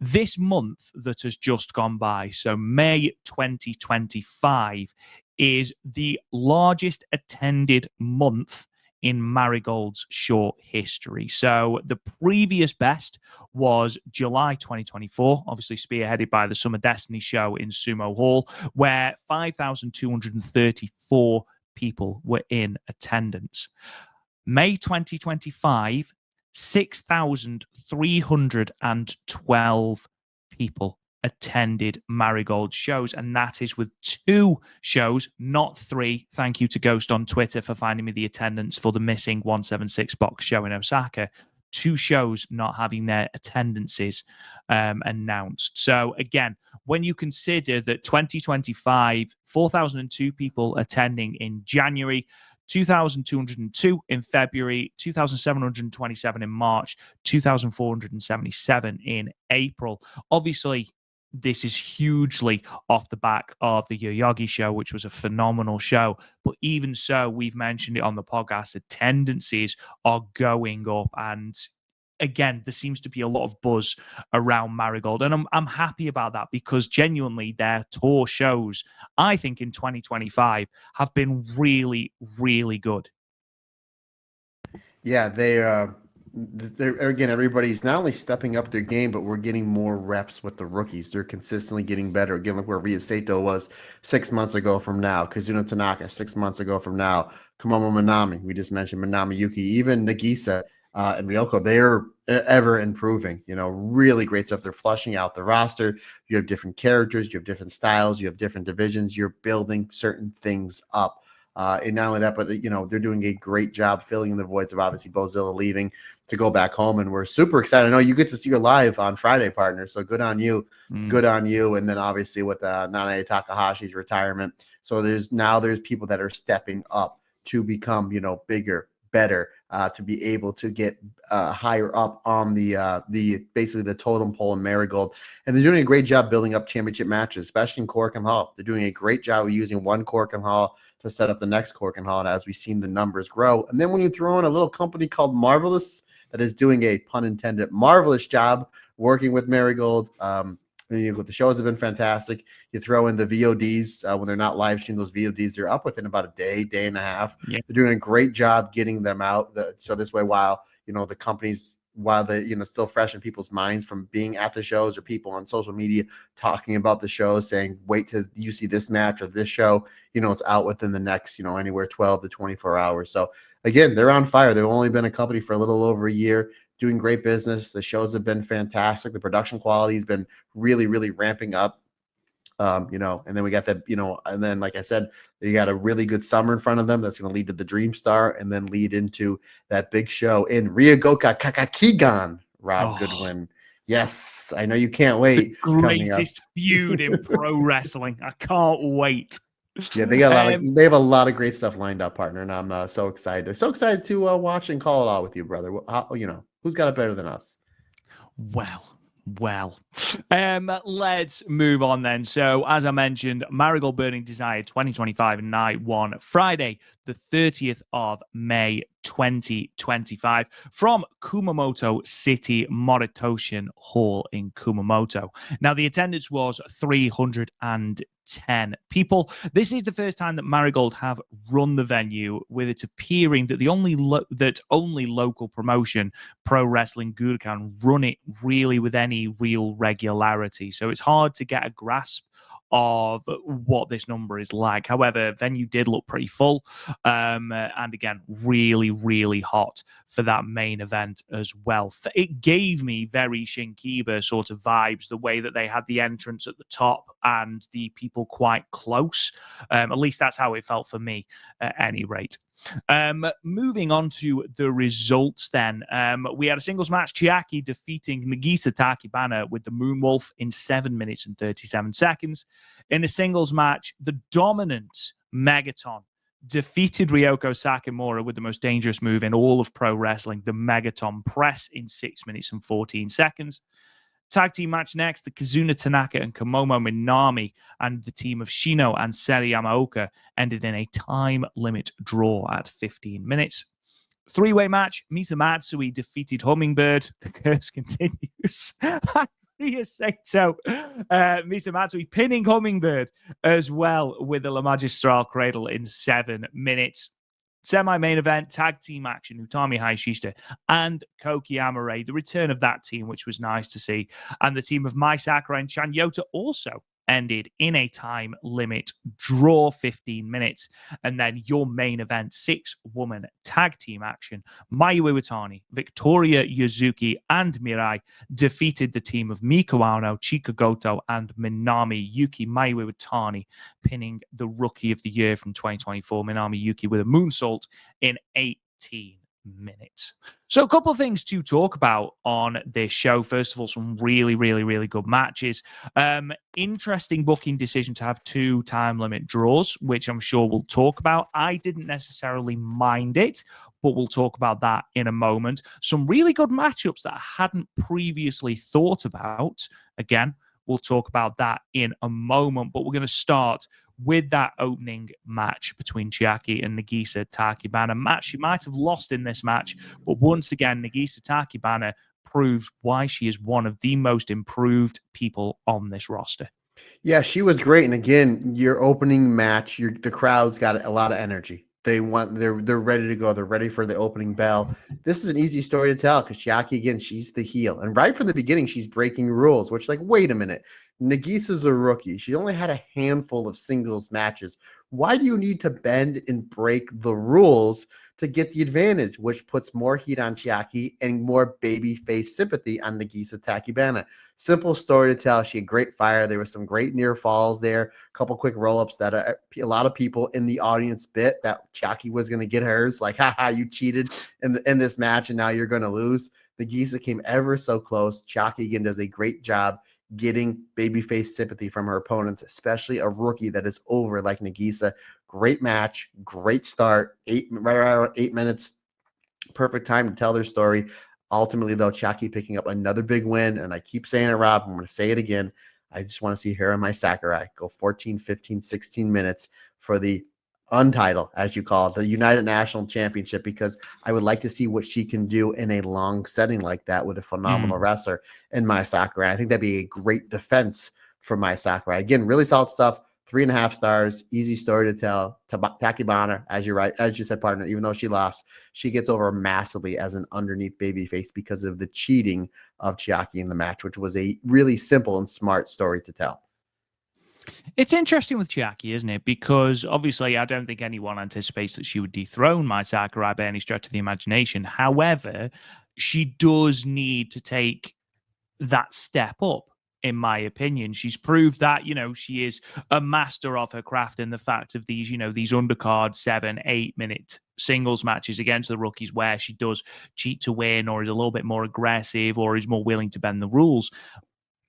This month that has just gone by, so May 2025, is the largest attended month in Marigold's short history. So the previous best was July 2024, obviously spearheaded by the Summer Destiny show in Sumo Hall, where 5,234 people were in attendance. May 2025, 6,312 people attended Marigold shows, and that is with 2 shows, not 3. Thank you to Ghost on Twitter for finding me the attendance for the missing 176 box show in Osaka. 2 shows not having their attendances announced. So again, when you consider that 2025, 4,002 people attending in January, 2,202 in February, 2,727 in March, 2,477 in April. Obviously, this is hugely off the back of the Yoyogi show, which was a phenomenal show. But even so, we've mentioned it on the podcast, attendances are going up. And again, there seems to be a lot of buzz around Marigold. And I'm happy about that because genuinely their tour shows, I think in 2025, have been really, really good. Yeah, they're again, everybody's not only stepping up their game, but we're getting more reps with the rookies. They're consistently getting better. Again, look where Rhea Sato was 6 months ago from now. Kazuno Tanaka 6 months ago from now. Kumomo Minami, we just mentioned Minami Yuki, even Nagisa and Ryoko, they're ever improving. Really great stuff. They're flushing out the roster. You have different characters, you have different styles, you have different divisions. You're building certain things up. And not only that, but they're doing a great job filling in the voids of obviously Bozilla leaving to go back home, and we're super excited. I know you get to see her live on Friday, partner. So good on you, good on you. And then obviously with Nanae Takahashi's retirement, so there's people that are stepping up to become bigger, better, to be able to get higher up on the basically the totem pole in Marigold. And they're doing a great job building up championship matches, especially in Cork and Hall. They're doing a great job of using one Cork and Hall to set up the next Cork and Hall, and as we've seen the numbers grow. And then when you throw in a little company called Marvelous that is doing a pun intended marvelous job working with Marigold. The shows have been fantastic. You throw in the VODs when they're not live streaming those VODs, they're up within about a day and a half. Yeah. They're doing a great job getting them out. So this way, while the companies while the still fresh in people's minds from being at the shows, or people on social media talking about the shows, saying wait till you see this match or this show. It's out within the next anywhere 12 to 24 hours. So again, they're on fire. They've only been a company for a little over a year, doing great business. The shows have been fantastic. The production quality has been really, really ramping up. And then we got that, and then like I said, you got a really good summer in front of them that's going to lead to the Dream Star, and then lead into that big show in Ryogoka Kakakigan. Rob Goodwin. Yes, I know you can't wait. The greatest feud in pro wrestling. I can't wait. Yeah, they got they have a lot of great stuff lined up, partner, and I'm so excited. So excited to watch and call it all with you, brother. Who's got it better than us? Well, let's move on then. So, as I mentioned, Marigold Burning Desire 2025 Night 1, Friday, the 30th of May, 2025, from Kumamoto City Moritoshin Hall in Kumamoto. Now, the attendance was 310 people. This is the first time that Marigold have run the venue, with it appearing that the only local promotion, Pro Wrestling Gurukhan, run it really with any real regularity. So it's hard to get a grasp of what this number is like. However, venue did look pretty full, and again, really, really hot for that main event as well. It gave me very Shinkiba sort of vibes, the way that they had the entrance at the top and the people quite close. At least that's how it felt for me at any rate. Moving on to the results then. We had a singles match, Chiaki defeating Nagisa Takibana with the Moonwolf in 7 minutes and 37 seconds. In a singles match, the dominant Megaton defeated Ryoko Sakamura with the most dangerous move in all of pro wrestling, the Megaton Press, in 6 minutes and 14 seconds. Tag team match next, the Kazuna Tanaka and Kamomo Minami and the team of Shino and Seri Yamaoka ended in a time limit draw at 15 minutes. Three-way match, Misa Matsui defeated Hummingbird. The curse continues. Sato, Misa Matsui pinning Hummingbird as well with the La Magistral Cradle in 7 minutes. Semi-main event, tag team action, Utami Hayashishita and Koki Amare, the return of that team, which was nice to see. And the team of Mai Sakurai and Chan Yota also ended in a time limit draw, 15 minutes. And then your main event, 6-woman tag team action, Mayu Iwatani, Victoria Yuzuki, and Mirai defeated the team of Miko Ano, Chika Goto, and Minami Yuki. Mayu Iwatani pinning the Rookie of the Year from 2024, Minami Yuki, with a moonsault in 18 minutes. So a couple of things to talk about on this show. First of all, some really, really, really good matches. Interesting booking decision to have 2 time limit draws, which I'm sure we'll talk about. I didn't necessarily mind it, but we'll talk about that in a moment. Some really good matchups that I hadn't previously thought about. Again, we'll talk about that in a moment, but we're going to start with that opening match between Chiaki and Nagisa Takibana. Match she might have lost in this match, but once again, Nagisa Takibana proves why she is one of the most improved people on this roster. Yeah, she was great. And again, your opening match, the crowd's got a lot of energy. They're ready to go. They're ready for the opening bell. This is an easy story to tell because Chiaki, again, she's the heel. And right from the beginning, she's breaking rules, which, like, wait a minute. Nagisa's a rookie. She only had a handful of singles matches. Why do you need to bend and break the rules to get the advantage, which puts more heat on Chiaki and more babyface sympathy on Nagisa Takibana? Simple story to tell. She had great fire. There was some great near falls there, a couple quick roll-ups that a lot of people in the audience bit that Chiaki was going to get hers. Like, haha, you cheated in this match and now you're going to lose. Nagisa came ever so close. Chiaki, again, does a great job getting babyface sympathy from her opponents, especially a rookie that is over like Nagisa. Great match, great start, right around 8 minutes, perfect time to tell their story. Ultimately, though, Chiaki picking up another big win, and I keep saying it, Rob, I'm going to say it again. I just want to see her and Mai Sakurai go 14, 15, 16 minutes for the untitled, as you call it, the United National Championship, because I would like to see what she can do in a long setting like that with a phenomenal wrestler in Mai Sakurai. I think that'd be a great defense for Mai Sakurai. Again, really solid stuff. 3.5 stars, easy story to tell. Takibana, as you said, partner, even though she lost, she gets over massively as an underneath babyface because of the cheating of Chiaki in the match, which was a really simple and smart story to tell. It's interesting with Chiaki, isn't it? Because obviously, I don't think anyone anticipates that she would dethrone Mai Sakurai by any stretch of the imagination. However, she does need to take that step up, in my opinion. She's proved that, she is a master of her craft in the fact of these, these undercard 7-8 minute singles matches against the rookies where she does cheat to win or is a little bit more aggressive or is more willing to bend the rules.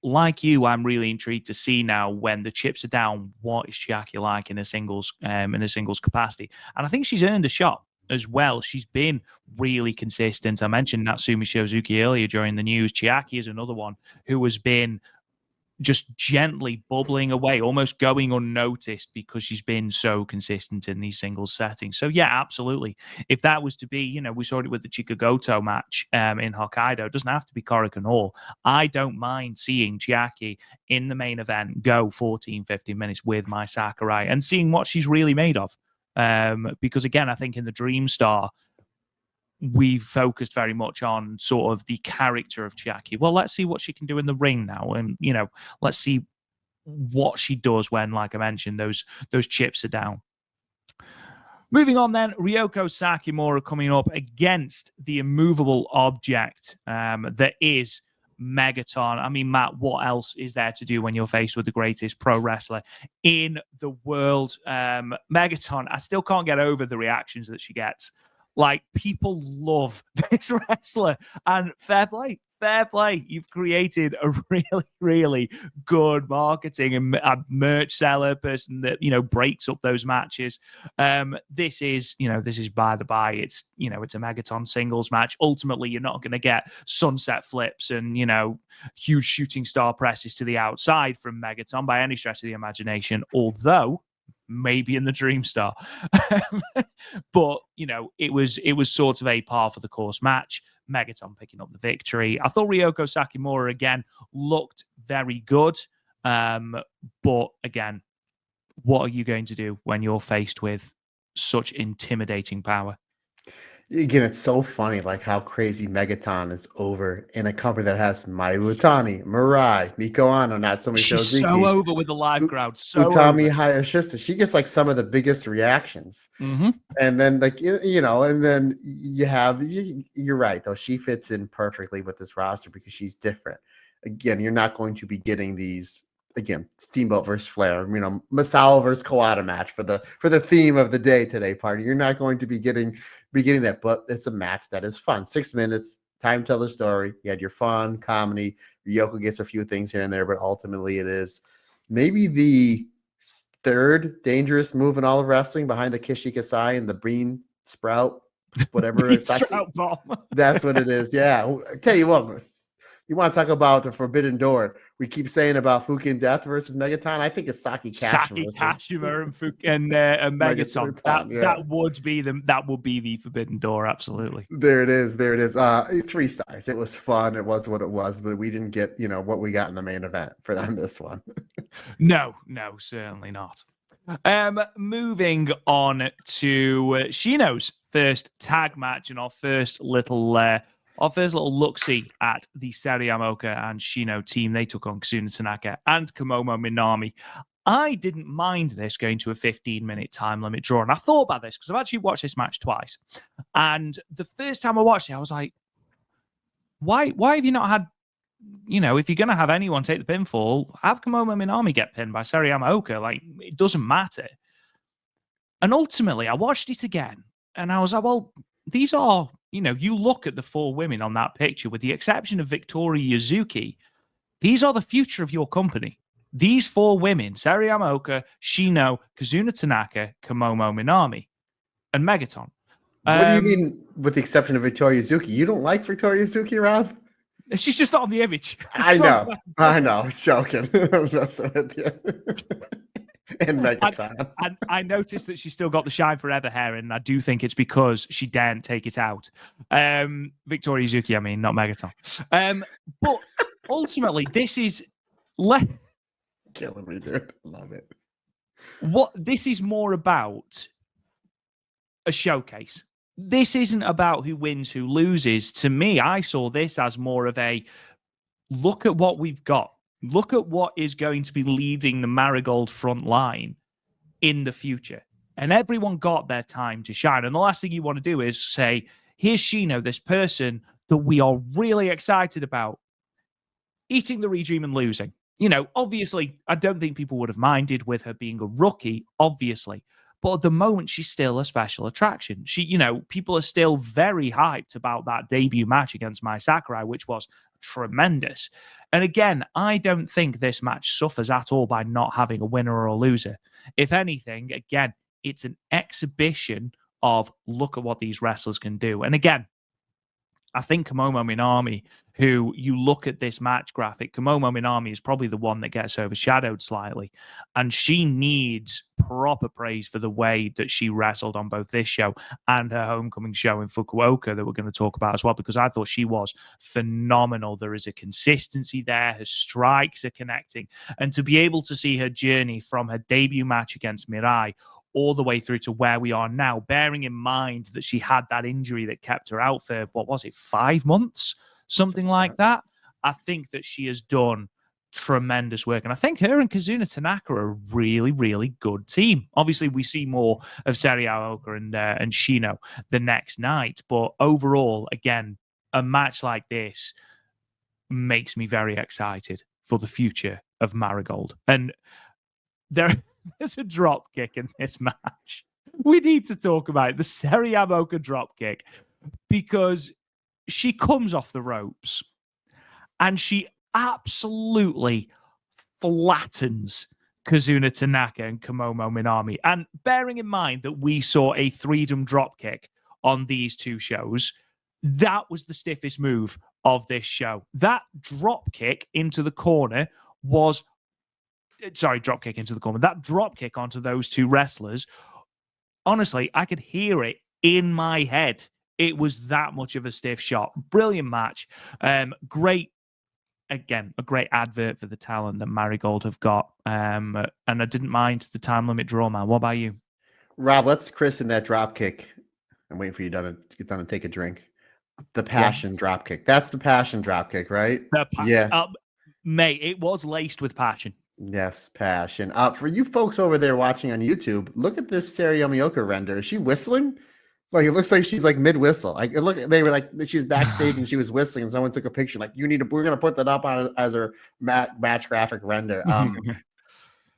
Like you, I'm really intrigued to see now when the chips are down, what is Chiaki like in a singles capacity? And I think she's earned a shot as well. She's been really consistent. I mentioned Natsumi Shozuki earlier during the news. Chiaki is another one who has been just gently bubbling away, almost going unnoticed because she's been so consistent in these singles settings. So yeah, absolutely. If that was to be, we saw it with the Chikagoto match in Hokkaido. It doesn't have to be Korakuen Hall. I don't mind seeing Chiaki in the main event go 14, 15 minutes with Mai Sakurai and seeing what she's really made of. Because again, I think in the Dream Star, we've focused very much on sort of the character of Chiaki. Well, let's see what she can do in the ring now. And, let's see what she does when, like I mentioned, those chips are down. Moving on then, Ryoko Sakimura coming up against the immovable object that is Megaton. I mean, Matt, what else is there to do when you're faced with the greatest pro wrestler in the world? Megaton, I still can't get over the reactions that she gets. Like, people love this wrestler, and fair play. You've created a really, really good marketing and a merch seller, person that, breaks up those matches. This is by the by. It's, it's a Megaton singles match. Ultimately, you're not going to get sunset flips and, huge shooting star presses to the outside from Megaton by any stretch of the imagination, although maybe in the Dream Star. But, it was sort of a par for the course match. Megaton picking up the victory. I thought Ryoko Sakimura, again, looked very good. But, again, what are you going to do when you're faced with such intimidating power? Again, it's so funny, like how crazy Megaton is over in a company that has Mayu Utami, Mirai, Miko Ano, Natsumi Shozuki. She's so over with the live crowd. So Utami over. Hayashishita. She gets like some of the biggest reactions. Mm-hmm. And then and then you have, you're right, though. She fits in perfectly with this roster because she's different. Again, you're not going to be getting these, again, Steamboat versus Flair, Masao versus Kawada match for the theme of the day today, party. You're not going to be getting that, but it's a match that is fun. 6 minutes, time to tell the story. You had your fun, comedy. Ryoko gets a few things here and there, but ultimately it is maybe the third dangerous move in all of wrestling behind the Kishikasai and the bean sprout, whatever. Bean sprout bomb. That's what it is. Yeah. I tell you what, you want to talk about the forbidden door? We keep saying about Fukin Death versus Megaton. I think it's Saki Kashima and Megaton. That would be the forbidden door. Absolutely. There it is. 3 stars. It was fun. It was what it was, but we didn't get what we got in the main event for them this one. No, certainly not. Moving on to Shino's first tag match and our first little look-see at the Sariyamaoka and Shino team. They took on Kazuna Tanaka and Kumomo Minami. I didn't mind this going to a 15-minute time limit draw. And I thought about this because I've actually watched this match twice. And the first time I watched it, I was like, why have you not had, if you're going to have anyone take the pinfall, have Kumomo Minami get pinned by Sariyamaoka. Like, it doesn't matter. And ultimately, I watched it again. And I was like, well, these are, you look at the 4 women on that picture, with the exception of Victoria Yuzuki, these are the future of your company. These 4 women, Sariyamaoka, Shino, Kazuna Tanaka, Kumomo Minami, and Megaton. What do you mean with the exception of Victoria Yuzuki? You don't like Victoria Yuzuki, Rob? She's just not on the image. I know. I was joking. I was messing with you. And Megaton. I noticed that she's still got the Shine Forever hair, and I do think it's because she daren't take it out. Victoria Yuzuki, I mean, not Megaton. But ultimately, this is killing me, dude. Love it. What this is more about a showcase. This isn't about who wins, who loses. To me, I saw this as more of a look at what we've got. Look at what is going to be leading the Marigold front line in the future. And everyone got their time to shine. And the last thing you want to do is say, here's Shino, this person that we are really excited about, eating the redream and losing. Obviously, I don't think people would have minded with her being a rookie, obviously. But at the moment, she's still a special attraction. People are still very hyped about that debut match against Mai Sakurai, which was tremendous. And again, I don't think this match suffers at all by not having a winner or a loser. If anything, again, it's an exhibition of look at what these wrestlers can do. And again, I think Kumomo Minami, who you look at this match graphic, Kumomo Minami is probably the one that gets overshadowed slightly. And she needs proper praise for the way that she wrestled on both this show and her homecoming show in Fukuoka that we're going to talk about as well, because I thought she was phenomenal. There is a consistency there. Her strikes are connecting. And to be able to see her journey from her debut match against Mirai all the way through to where we are now, bearing in mind that she had that injury that kept her out for, 5 months? Something like that. I think that she has done tremendous work. And I think her and Kazuna Tanaka are a really, really good team. Obviously, we see more of Seria Aoka and Shino the next night. But overall, again, a match like this makes me very excited for the future of Marigold. And there's a drop kick in this match. We need to talk about it. The Seria Aoka drop kick, because she comes off the ropes and she absolutely flattens Kazuna Tanaka and Kumomo Minami. And bearing in mind that we saw a freedom drop kick on these two shows, that was the stiffest move of this show. That drop kick into the corner was... drop kick into the corner. That drop kick onto those two wrestlers, honestly, I could hear it in my head. It was that much of a stiff shot. Brilliant match. Great, again, a great advert for the talent that Marigold have got. And I didn't mind the time limit draw, man. What about you? Rob, let's christen that drop kick. I'm waiting for you to get done and take a drink. The passion drop kick. That's the passion drop kick, right? Yeah. Mate, it was laced with passion. Yes, passion. For you folks over there watching on YouTube, look at this Seria Aoka render. Is she whistling? Like, it looks like she's like mid whistle. Like, they were like, she was backstage and she was whistling, and someone took a picture. Like, we're gonna put that up on as her match graphic render.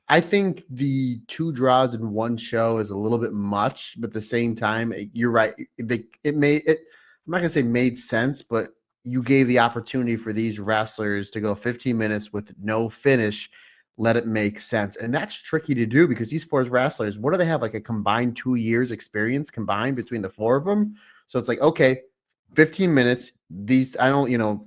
I think the 2 draws in one show is a little bit much, but at the same time, you're right. I'm not gonna say made sense, but you gave the opportunity for these wrestlers to go 15 minutes with no finish. Let it make sense. And that's tricky to do because these 4 wrestlers, what do they have? Like a combined 2 years experience combined between the 4 of them. So it's like, okay, 15 minutes. These, no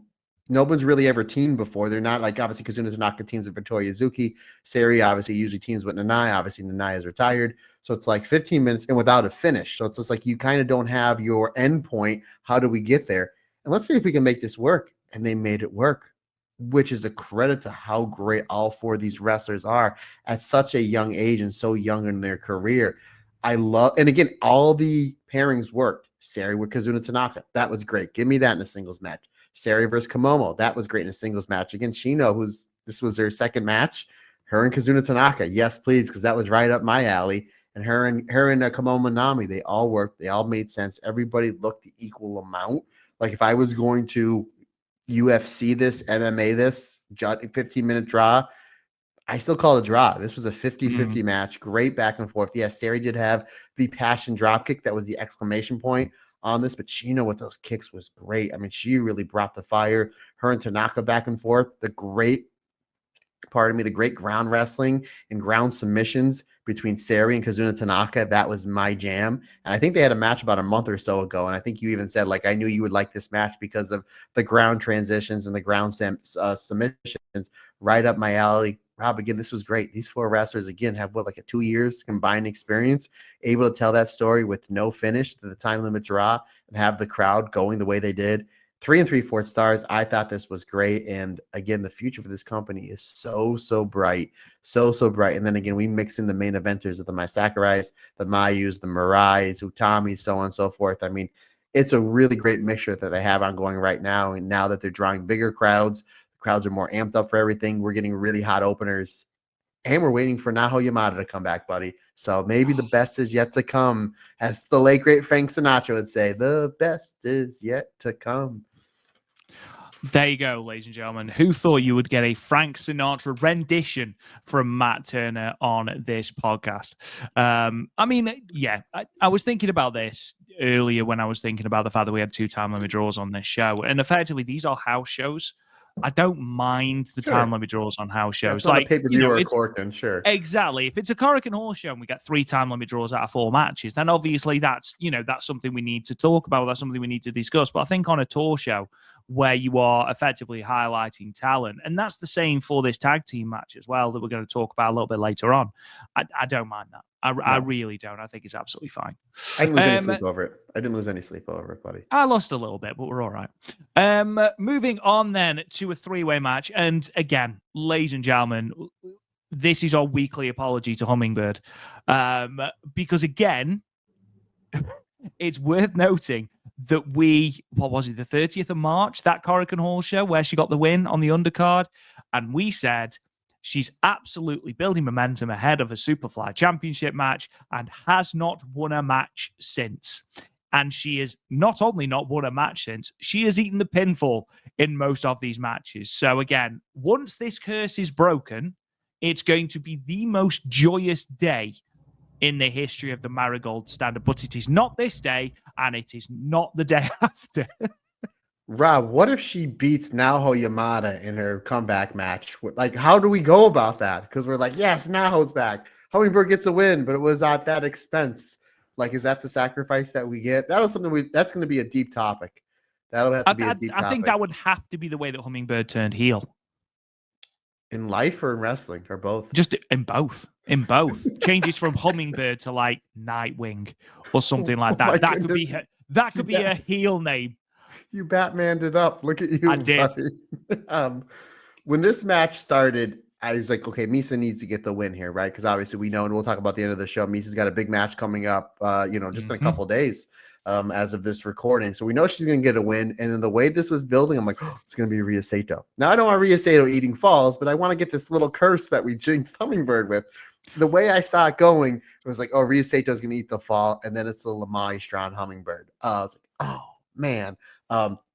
one's really ever teamed before. They're not like, obviously, Kazuna Tanaka teams with Victoria Zuki. Sari obviously usually teams with Nanae. Obviously, Nanae is retired. So it's like 15 minutes and without a finish. So it's just like you kind of don't have your end point. How do we get there? And let's see if we can make this work. And they made it work, which is a credit to how great all 4 of these wrestlers are at such a young age and so young in their career. And again, all the pairings worked. Sari with Kazuna Tanaka, that was great. Give me that in a singles match. Sari versus Kumomo, that was great in a singles match. Again, Shino, this was their second match. Her and Kazuna Tanaka, yes, please, because that was right up my alley. And her and Kumomo Minami, they all worked. They all made sense. Everybody looked the equal amount. Like if I was going to UFC this, MMA this, 15-minute draw, I still call it a draw. This was a 50-50 match. Great back and forth. Yes, Sari did have the passion drop kick. That was the exclamation point on this, but Shino with those kicks was great. I mean, she really brought the fire. Her and Tanaka back and forth. The great ground wrestling and ground submissions between Sari and Kazuna Tanaka. That was my jam. And I think they had a match about a month or so ago. And I think you even said, like, I knew you would like this match because of the ground transitions and the ground submissions. Right up my alley. Rob, again, this was great. These 4 wrestlers, again, have like a 2 years combined experience, able to tell that story with no finish to the time limit draw and have the crowd going the way they did. 3 3/4 stars. I thought this was great. And again, the future for this company is so bright. So bright. And then again, we mix in the main eventers of the Mai Sakurais, the Mayus, the Mirais, Utami, so on and so forth. I mean, it's a really great mixture that they have ongoing right now. And now that they're drawing bigger crowds, the crowds are more amped up for everything. We're getting really hot openers. And we're waiting for Naho Yamada to come back, buddy. So maybe the best is yet to come. As the late, great Frank Sinatra would say, the best is yet to come. There you go, ladies and gentlemen. Who thought you would get a Frank Sinatra rendition from Matt Turner on this podcast? I mean, yeah, I was thinking about this earlier when I was thinking about the fact that we had 2 time limit draws on this show. And effectively, these are house shows. I don't mind the time limit draws on house shows. That's like a pay-per-view or a Korakuen, sure. Exactly. If it's a Korakuen Hall show and we get 3 time limit draws out of 4 matches, then obviously that's something we need to talk about. That's something we need to discuss. But I think on a tour show where you are effectively highlighting talent, and that's the same for this tag team match as well that we're going to talk about a little bit later on. I don't mind that. I really don't. I think it's absolutely fine. I didn't lose any sleep over it. I didn't lose any sleep over it, buddy. I lost a little bit, but we're all right. Moving on then to a 3-way match. And again, ladies and gentlemen, this is our weekly apology to Hummingbird. Because again, it's worth noting that the 30th of March, that Korakuen Hall show where she got the win on the undercard. And we said, she's absolutely building momentum ahead of a Superfly Championship match and has not won a match since. And she has not only not won a match since, she has eaten the pinfall in most of these matches. So again, once this curse is broken, it's going to be the most joyous day in the history of the Marigold standard. But it is not this day, and it is not the day after. Rob, what if she beats Naho Yamada in her comeback match? Like, how do we go about that? Because we're like, yes, Naho's back. Hummingbird gets a win, but it was at that expense. Like, is that the sacrifice that we get? That's going to be a deep topic. That'll have to be a deep topic. I think that would have to be the way that Hummingbird turned heel. In life or in wrestling or both? Just in both. In both. Changes from Hummingbird to like Nightwing or something like that. That could be a heel name. You Batmaned it up. Look at you. I did. When this match started, I was like, okay, Misa needs to get the win here, right? Because obviously we know, and we'll talk about the end of the show, Misa's got a big match coming up, just in a couple of days as of this recording. So we know she's going to get a win. And then the way this was building, I'm like, it's going to be Rhea Sato. Now, I don't want Rhea Sato eating falls, but I want to get this little curse that we jinxed Hummingbird with. The way I saw it going, it was like, oh, Rhea Sato's going to eat the fall. And then it's the Lamai Strong Hummingbird. I was like, oh, man.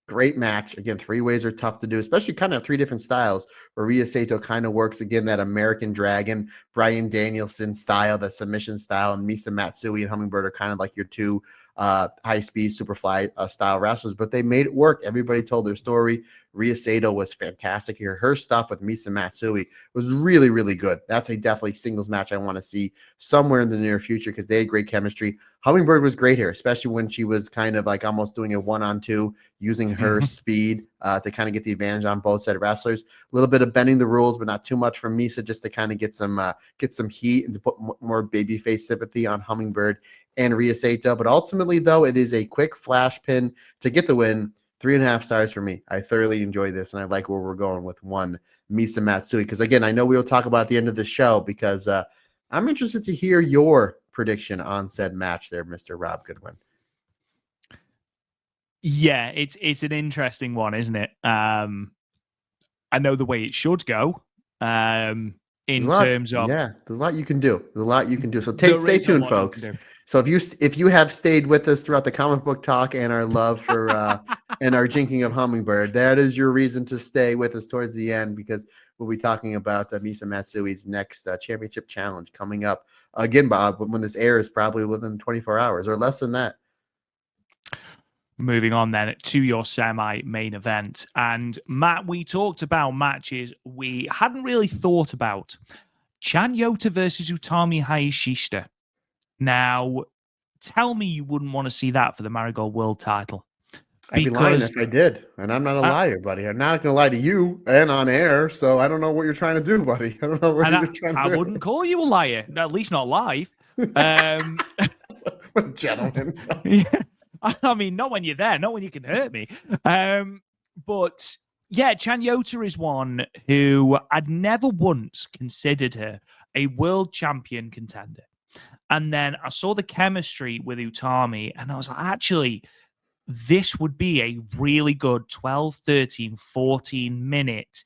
Great match. Again, 3-ways are tough to do, especially kind of 3 different styles where Rhea Sato kind of works, again, that American Dragon, Bryan Danielson style, that submission style, and Misa Matsui and Hummingbird are kind of like your 2 high-speed Superfly style wrestlers, but they made it work. Everybody told their story. Rhea Sato was fantastic here. Her stuff with Misa Matsui was really, really good. That's a definitely singles match I want to see somewhere in the near future because they had great chemistry. Hummingbird was great here, especially when she was kind of like almost doing a 1-on-2, using her speed to kind of get the advantage on both side wrestlers. A little bit of bending the rules, but not too much from Misa, just to kind of get some heat and to put more babyface sympathy on Hummingbird and Rhea Sato. But ultimately, though, it is a quick flash pin to get the win. 3.5 stars for me. I thoroughly enjoy this, and I like where we're going with 1 Misa Matsui. Because again, I know we'll talk about at the end of the show because I'm interested to hear your prediction on said match there, Mr. Rob Goodwin. Yeah, it's an interesting one, isn't it? I know the way it should go. There's a lot you can do. So stay tuned, folks. So if you have stayed with us throughout the comic book talk and our love for and our jinking of Hummingbird, that is your reason to stay with us towards the end, because we'll be talking about Misa Matsui's next championship challenge coming up. Again, Bob, when this airs, probably within 24 hours or less than that. Moving on then to your semi-main event. And Matt, we talked about matches we hadn't really thought about. Chan Yota versus Utami Hayashishita. Now, tell me you wouldn't want to see that for the Marigold World title. I'd be lying if I did. And I'm not a liar, buddy. I'm not going to lie to you and on air. So I don't know what you're trying to do, buddy. I don't know what you're trying to do. I wouldn't call you a liar, at least not live. What a gentleman. Yeah. I mean, not when you're there, not when you can hurt me. But yeah, Chanyota is one who I'd never once considered her a world champion contender. And then I saw the chemistry with Utami, and I was like, actually, this would be a really good 12, 13, 14-minute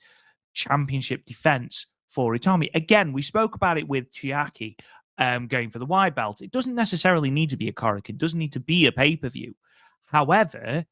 championship defense for Utami. Again, we spoke about it with Chiaki going for the wide belt. It doesn't necessarily need to be a Korakuen. It doesn't need to be a pay-per-view. However,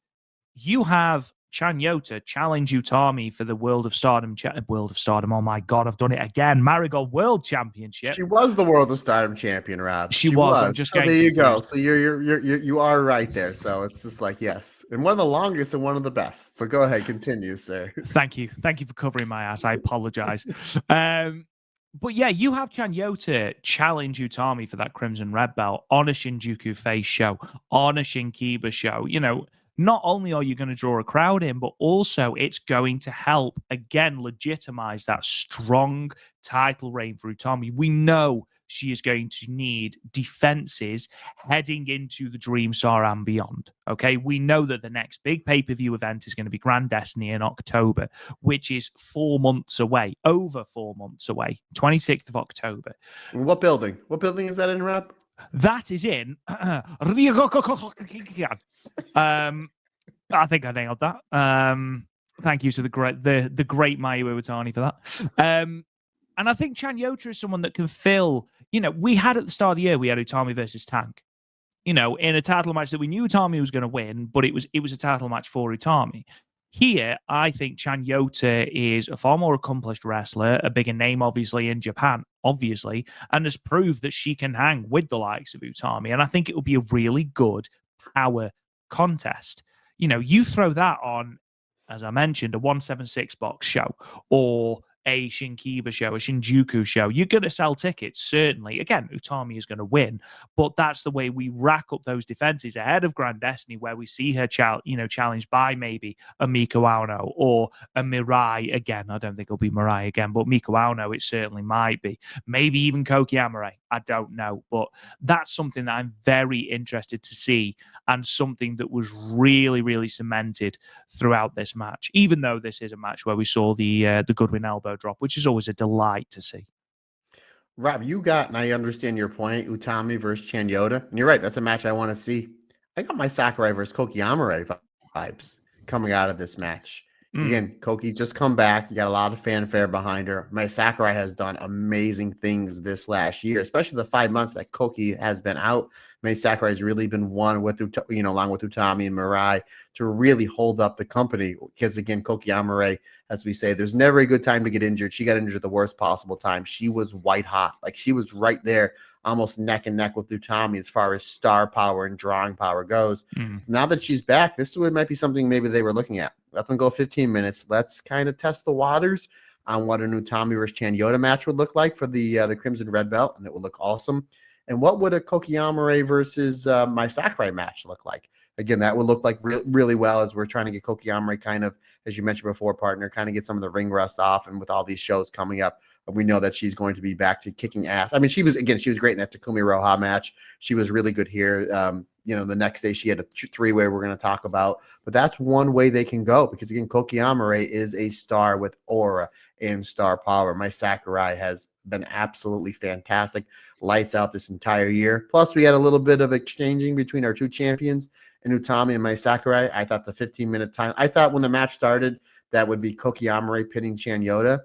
you have Chanyota challenge Utami for the World of Stardom. World of Stardom. Oh my God, I've done it again. Marigold World Championship. She was the World of Stardom champion, Rob. She was. I'm just so getting there you go. confused. So you are right there. So it's just like yes, and one of the longest and one of the best. So go ahead, continue, sir. Thank you for covering my ass. I apologize. But yeah, you have Chanyota challenge Utami for that Crimson Red Belt on a Shinjuku Face show, on a Shinkiba show. You know, not only are you going to draw a crowd in, but also it's going to help, again, legitimize that strong title reign for Utami. We know she is going to need defenses heading into the Dream Star and beyond. Okay, we know that the next big pay-per-view event is going to be Grand Destiny in October, which is 4 months away, over 4 months away, 26th of October. What building? What building is that in, Rob? That is in. I think I nailed that. Thank you to the great Mayu Iwatani for that. And I think Chanyota is someone that can fill. You know, we had at the start of the year, we had Utami versus Tank. You know, in a title match that we knew Utami was going to win, but it was a title match for Utami. Here, I think Chanyota is a far more accomplished wrestler, a bigger name, obviously, in Japan, obviously, and has proved that she can hang with the likes of Utami. And I think it would be a really good power contest. You know, you throw that on, as I mentioned, a 176 box show or a Shinkiba show, a Shinjuku show, you're going to sell tickets, certainly. Again, Utami is going to win, but that's the way we rack up those defenses ahead of Grand Destiny, where we see her challenged by maybe a Miko Aono or a Mirai again. I don't think it'll be Mirai again, but Miko Aono, it certainly might be. Maybe even Koki Amare. I don't know, but that's something that I'm very interested to see, and something that was really, really cemented throughout this match, even though this is a match where we saw the Goodwin elbow drop, which is always a delight to see. Rob, you got, and I understand your point, Utami versus Chanyota. And you're right, that's a match I want to see. I got my Sakurai versus Koki Amare vibes coming out of this match. Again, Koki just come back. You got a lot of fanfare behind her. My Sakurai has done amazing things this last year, especially the 5 months that Koki has been out. May Sakurai has really been one with, along with Utami and Mirai, to really hold up the company. Because again, Koki Amare, as we say, there's never a good time to get injured. She got injured at the worst possible time. She was white hot. Like, she was right there, almost neck and neck with Utami as far as star power and drawing power goes. Now that she's back, this might be something maybe they were looking at. Let them go 15 minutes. Let's kind of test the waters on what an Utami versus Chanyota match would look like for the Crimson Red Belt, and it would look awesome. And what would a Koki Amare versus my Sakurai match look like? Again, that would look like really well, as we're trying to get Koki Amare kind of, as you mentioned before, partner, kind of get some of the ring rust off. And with all these shows coming up, we know that she's going to be back to kicking ass. I mean, she was great in that Takumi Roha match. She was really good here. The next day she had a three-way we're going to talk about. But that's one way they can go, because, again, Koki Amare is a star with aura and star power. My Sakurai has been absolutely fantastic. Lights out this entire year. Plus, we had a little bit of exchanging between our two champions, and Utami and my Sakurai. I thought the 15-minute time, I thought when the match started, that would be Koki Amare pinning Chanyota.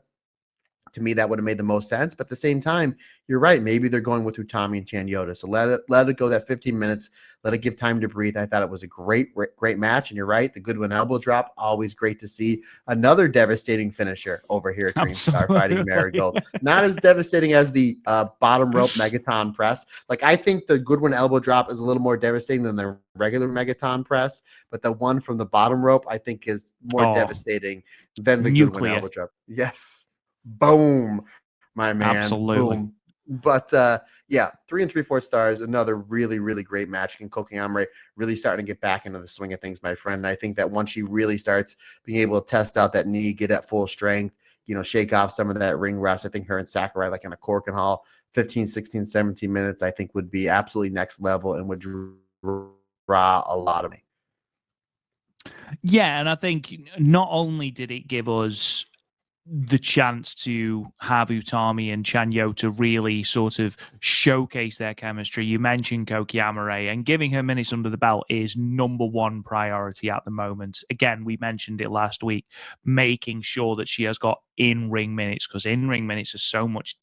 To me, that would have made the most sense. But at the same time, you're right. Maybe they're going with Utami and Chanyota. So let it go that 15 minutes. Let it give time to breathe. I thought it was a great match. And you're right. The Goodwin elbow drop, always great to see. Another devastating finisher over here at Dream Star fighting Marigold. Not as devastating as the bottom rope Megaton press. Like, I think the Goodwin elbow drop is a little more devastating than the regular Megaton press. But the one from the bottom rope, I think, is more devastating than the Goodwin elbow drop. Yes. Boom, my man. Absolutely. Boom. But 3 3/4 stars. Another really, really great match. And Koki Amare really starting to get back into the swing of things, my friend. And I think that once she really starts being able to test out that knee, get at full strength, shake off some of that ring rust, I think her and Sakurai, like in a Cork and Hall, 15, 16, 17 minutes, I think would be absolutely next level and would a lot of me. Yeah, and I think not only did it give us the chance to have Utami and Chanyo to really sort of showcase their chemistry. You mentioned Koki Amare, and giving her minutes under the belt is number one priority at the moment. Again, we mentioned it last week, making sure that she has got in-ring minutes, because in-ring minutes are so much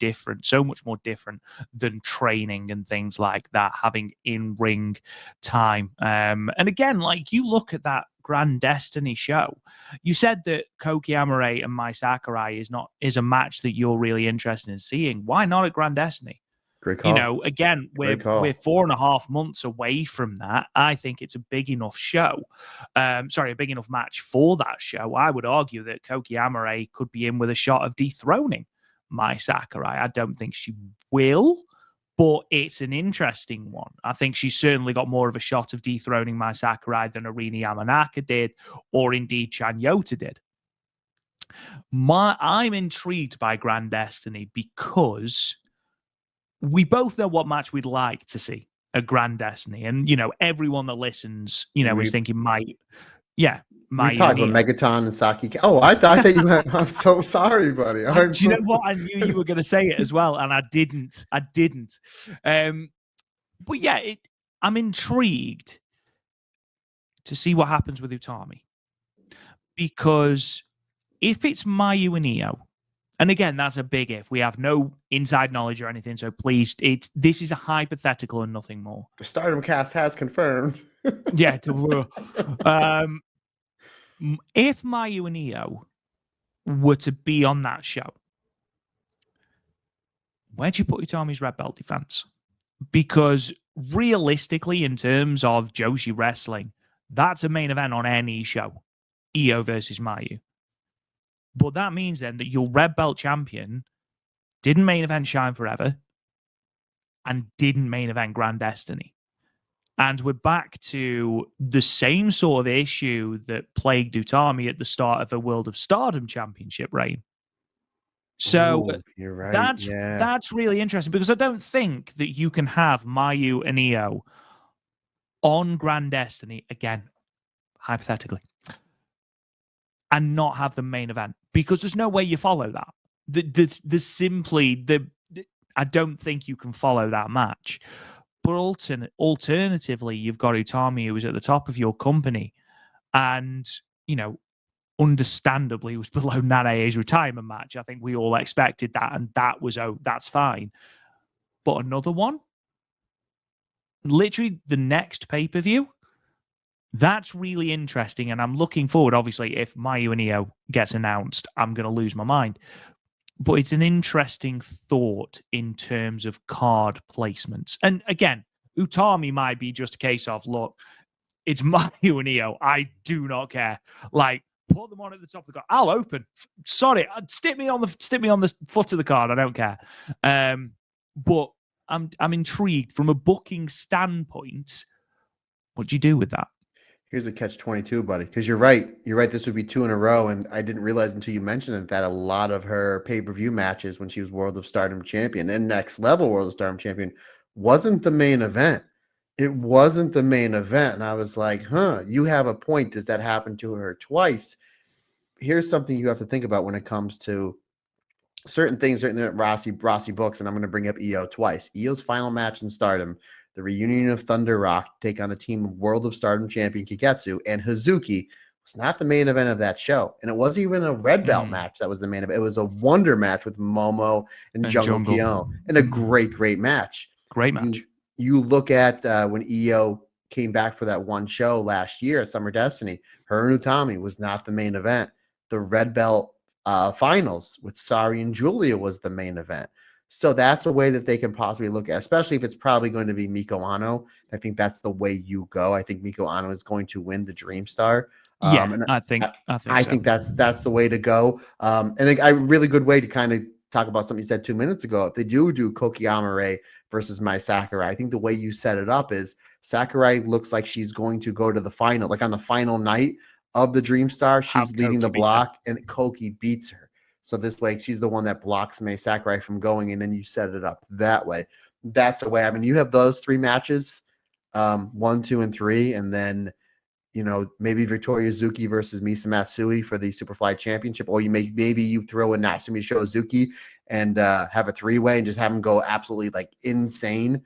more different than training and things like that, having in-ring time. And again, like, you look at that Grand Destiny show. You said that Koki Amare and Mai Sakurai is a match that you're really interested in seeing. Why not at Grand Destiny? Great call. You know, again, we're 4.5 months away from that. I think it's a big enough show. A big enough match for that show. I would argue that Koki Amare could be in with a shot of dethroning Mai Sakurai. I don't think she will, but it's an interesting one. I think she's certainly got more of a shot of dethroning Mai Sakurai than Arini Yamanaka did, or indeed Chanyota did. I'm intrigued by Grand Destiny because we both know what match we'd like to see at Grand Destiny. And, you know, everyone that listens, you know, is thinking Mayu. We talked about Megaton and Saki. Oh, I thought you meant. I'm so sorry, buddy. Do you know what? I knew you were going to say it as well, and I didn't. But yeah, I'm intrigued to see what happens with Utami, because if it's Mayu and Io, and again, that's a big if. We have no inside knowledge or anything, so please, this is a hypothetical and nothing more. The Stardom cast has confirmed. Yeah. If Mayu and Io were to be on that show, where'd you put Utami's red belt defense? Because realistically, in terms of Joshi wrestling, that's a main event on any show. Io versus Mayu. But that means then that your red belt champion didn't main event Shine Forever and didn't main event Grand Destiny. And we're back to the same sort of issue that plagued Utami at the start of a World of Stardom Championship reign. So you're right. That's really interesting, because I don't think that you can have Mayu and Io on Grand Destiny, again, hypothetically, and not have the main event, because there's no way you follow that. I don't think you can follow that match. But alternatively, you've got Utami, who was at the top of your company, and, you know, understandably was below Nanae's retirement match. I think we all expected that, and that's fine. But another one, literally the next pay-per-view, that's really interesting, and I'm looking forward. Obviously, if Mayu and Io gets announced, I'm going to lose my mind. But it's an interesting thought in terms of card placements. And again, Utami might be just a case of, look, it's Mayu and Io. I do not care. Like, put them on at the top of the card. I'll open. Sorry, stick me on the foot of the card. I don't care. But I'm intrigued from a booking standpoint. What do you do with that? Here's a catch-22, buddy, because you're right. You're right. This would be 2 in a row, and I didn't realize until you mentioned it that a lot of her pay-per-view matches when she was World of Stardom champion and Next Level World of Stardom champion wasn't the main event. It wasn't the main event, and I was like, you have a point. Does that happen to her twice? Here's something you have to think about when it comes to certain things that Rossi books, and I'm going to bring up Io twice. Io's final match in Stardom, the reunion of Thunder Rock to take on the team of World of Stardom champion Kagetsu and Hazuki, was not the main event of that show. And it wasn't even a red belt match that was the main event. It was a wonder match with Momo and Jungle Kyona, and a great match. Great match. You look at when Io came back for that one show last year at Summer Destiny, her and Utami was not the main event. The red belt finals with Sari and Julia was the main event. So that's a way that they can possibly look at, especially if it's probably going to be Miko Ano. I think that's the way you go. I think Miko Ano is going to win the Dream Star. And I think that's the way to go. And a really good way to kind of talk about something you said 2 minutes ago. If they do Koki Amare versus Mai Sakurai, I think the way you set it up is Sakurai looks like she's going to go to the final, like on the final night of the Dream Star, she's leading the block, and Koki beats her. So this way, she's the one that blocks Mai Sakurai from going, and then you set it up that way. That's the way. I mean, you have those 3 matches. 1, 2, and 3, and then maybe Victoria Zuki versus Misa Matsui for the Superfly Championship, or maybe you throw in Natsumi Shozuki and have a 3-way and just have them go absolutely like insane.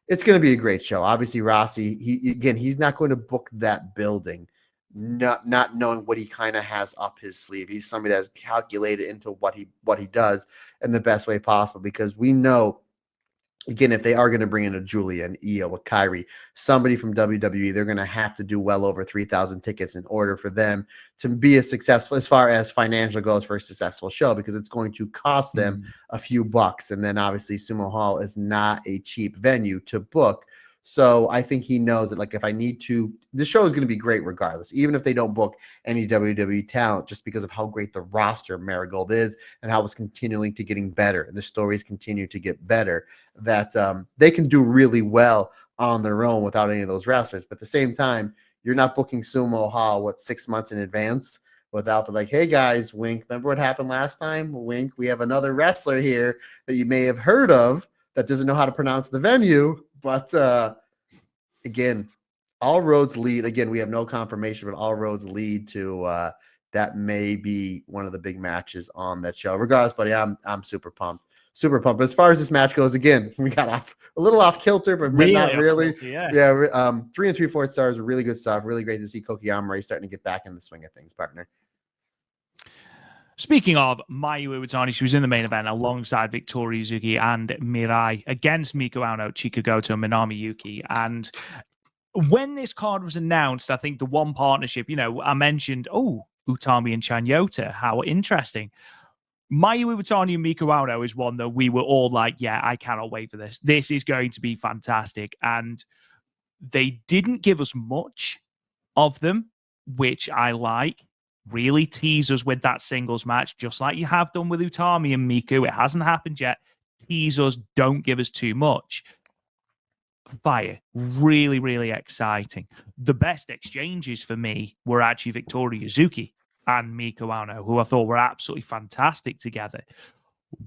It's going to be a great show. Obviously, Rossi, he's not going to book that building, not knowing what he kind of has up his sleeve. He's somebody that's calculated into what he does in the best way possible, because we know, again, if they are going to bring in a Julia, an Io, a Kyrie, somebody from WWE, they're going to have to do well over 3,000 tickets in order for them to be as successful as far as financial goes for a successful show, because it's going to cost them a few bucks. And then obviously Sumo Hall is not a cheap venue to book. So I think he knows that, like, if I need to, the show is going to be great regardless, even if they don't book any WWE talent, just because of how great the roster of Marigold is and how it's continuing to getting better. And the stories continue to get better, that they can do really well on their own without any of those wrestlers. But at the same time, you're not booking Sumo Hall, 6 months in advance without like, hey guys, wink, remember what happened last time? Wink, we have another wrestler here that you may have heard of that doesn't know how to pronounce the venue. But again, all roads lead. Again, we have no confirmation, but all roads lead to that may be one of the big matches on that show. Regardless, buddy, I'm super pumped. Super pumped. But as far as this match goes, again, we got a little off kilter, but really not really. Kilter, yeah. 3 3/4 stars, really good stuff. Really great to see Koki Amari starting to get back in the swing of things, partner. Speaking of Mayu Iwatani, she was in the main event alongside Victoria Yuzuki and Mirai against Miko Ano, Chika Goto, Minami Yuki. And when this card was announced, I think the one partnership, I mentioned, Utami and Chanyota, how interesting. Mayu Iwatani and Miko Ano is one that we were all like, yeah, I cannot wait for this. This is going to be fantastic. And they didn't give us much of them, which I like. Really tease us with that singles match, just like you have done with Utami and Miku. It hasn't happened yet. Tease us, don't give us too much. Fire. Really, really exciting. The best exchanges for me were actually Victoria Yuzuki and Miko Ano, who I thought were absolutely fantastic together.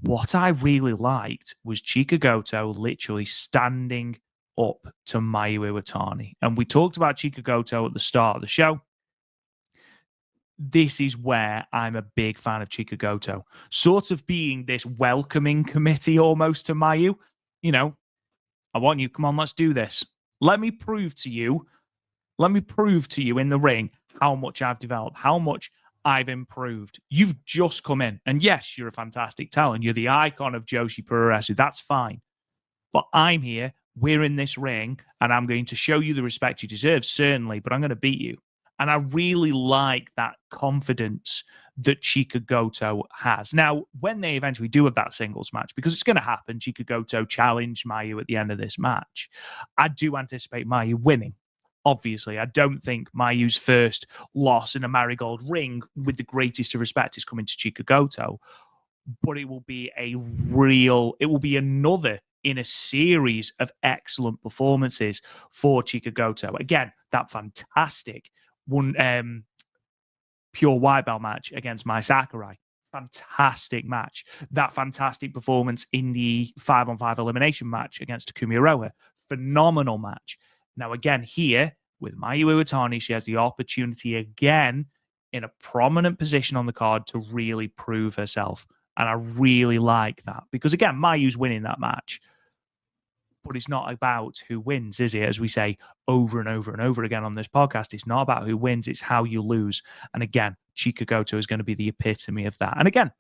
What I really liked was Chika Goto literally standing up to Mayu Iwatani. And we talked about Chika Goto at the start of the show. This is where I'm a big fan of Chika Goto, sort of being this welcoming committee almost to Mayu. I want you, come on, let's do this. Let me prove to you in the ring how much I've developed, how much I've improved. You've just come in, and yes, you're a fantastic talent. You're the icon of Joshi Pro Wrestling. That's fine. But I'm here, we're in this ring, and I'm going to show you the respect you deserve, certainly, but I'm going to beat you. And I really like that confidence that Chika Goto has. Now, when they eventually do have that singles match, because it's going to happen, Chika Goto challenged Mayu at the end of this match. I do anticipate Mayu winning. Obviously, I don't think Mayu's first loss in a Marigold ring, with the greatest of respect, is coming to Chika Goto. But it will be another in a series of excellent performances for Chika Goto. Again, that fantastic pure white belt match against Mai Sakurai. Fantastic match. That fantastic performance in the 5-on-5 elimination match against Takumi Iroha. Phenomenal match. Now, again, here with Mayu Iwatani, she has the opportunity again in a prominent position on the card to really prove herself. And I really like that because, again, Mayu's winning that match. But it's not about who wins, is it? As we say over and over and over again on this podcast, it's not about who wins, it's how you lose. And again, Chika Goto is going to be the epitome of that. And again,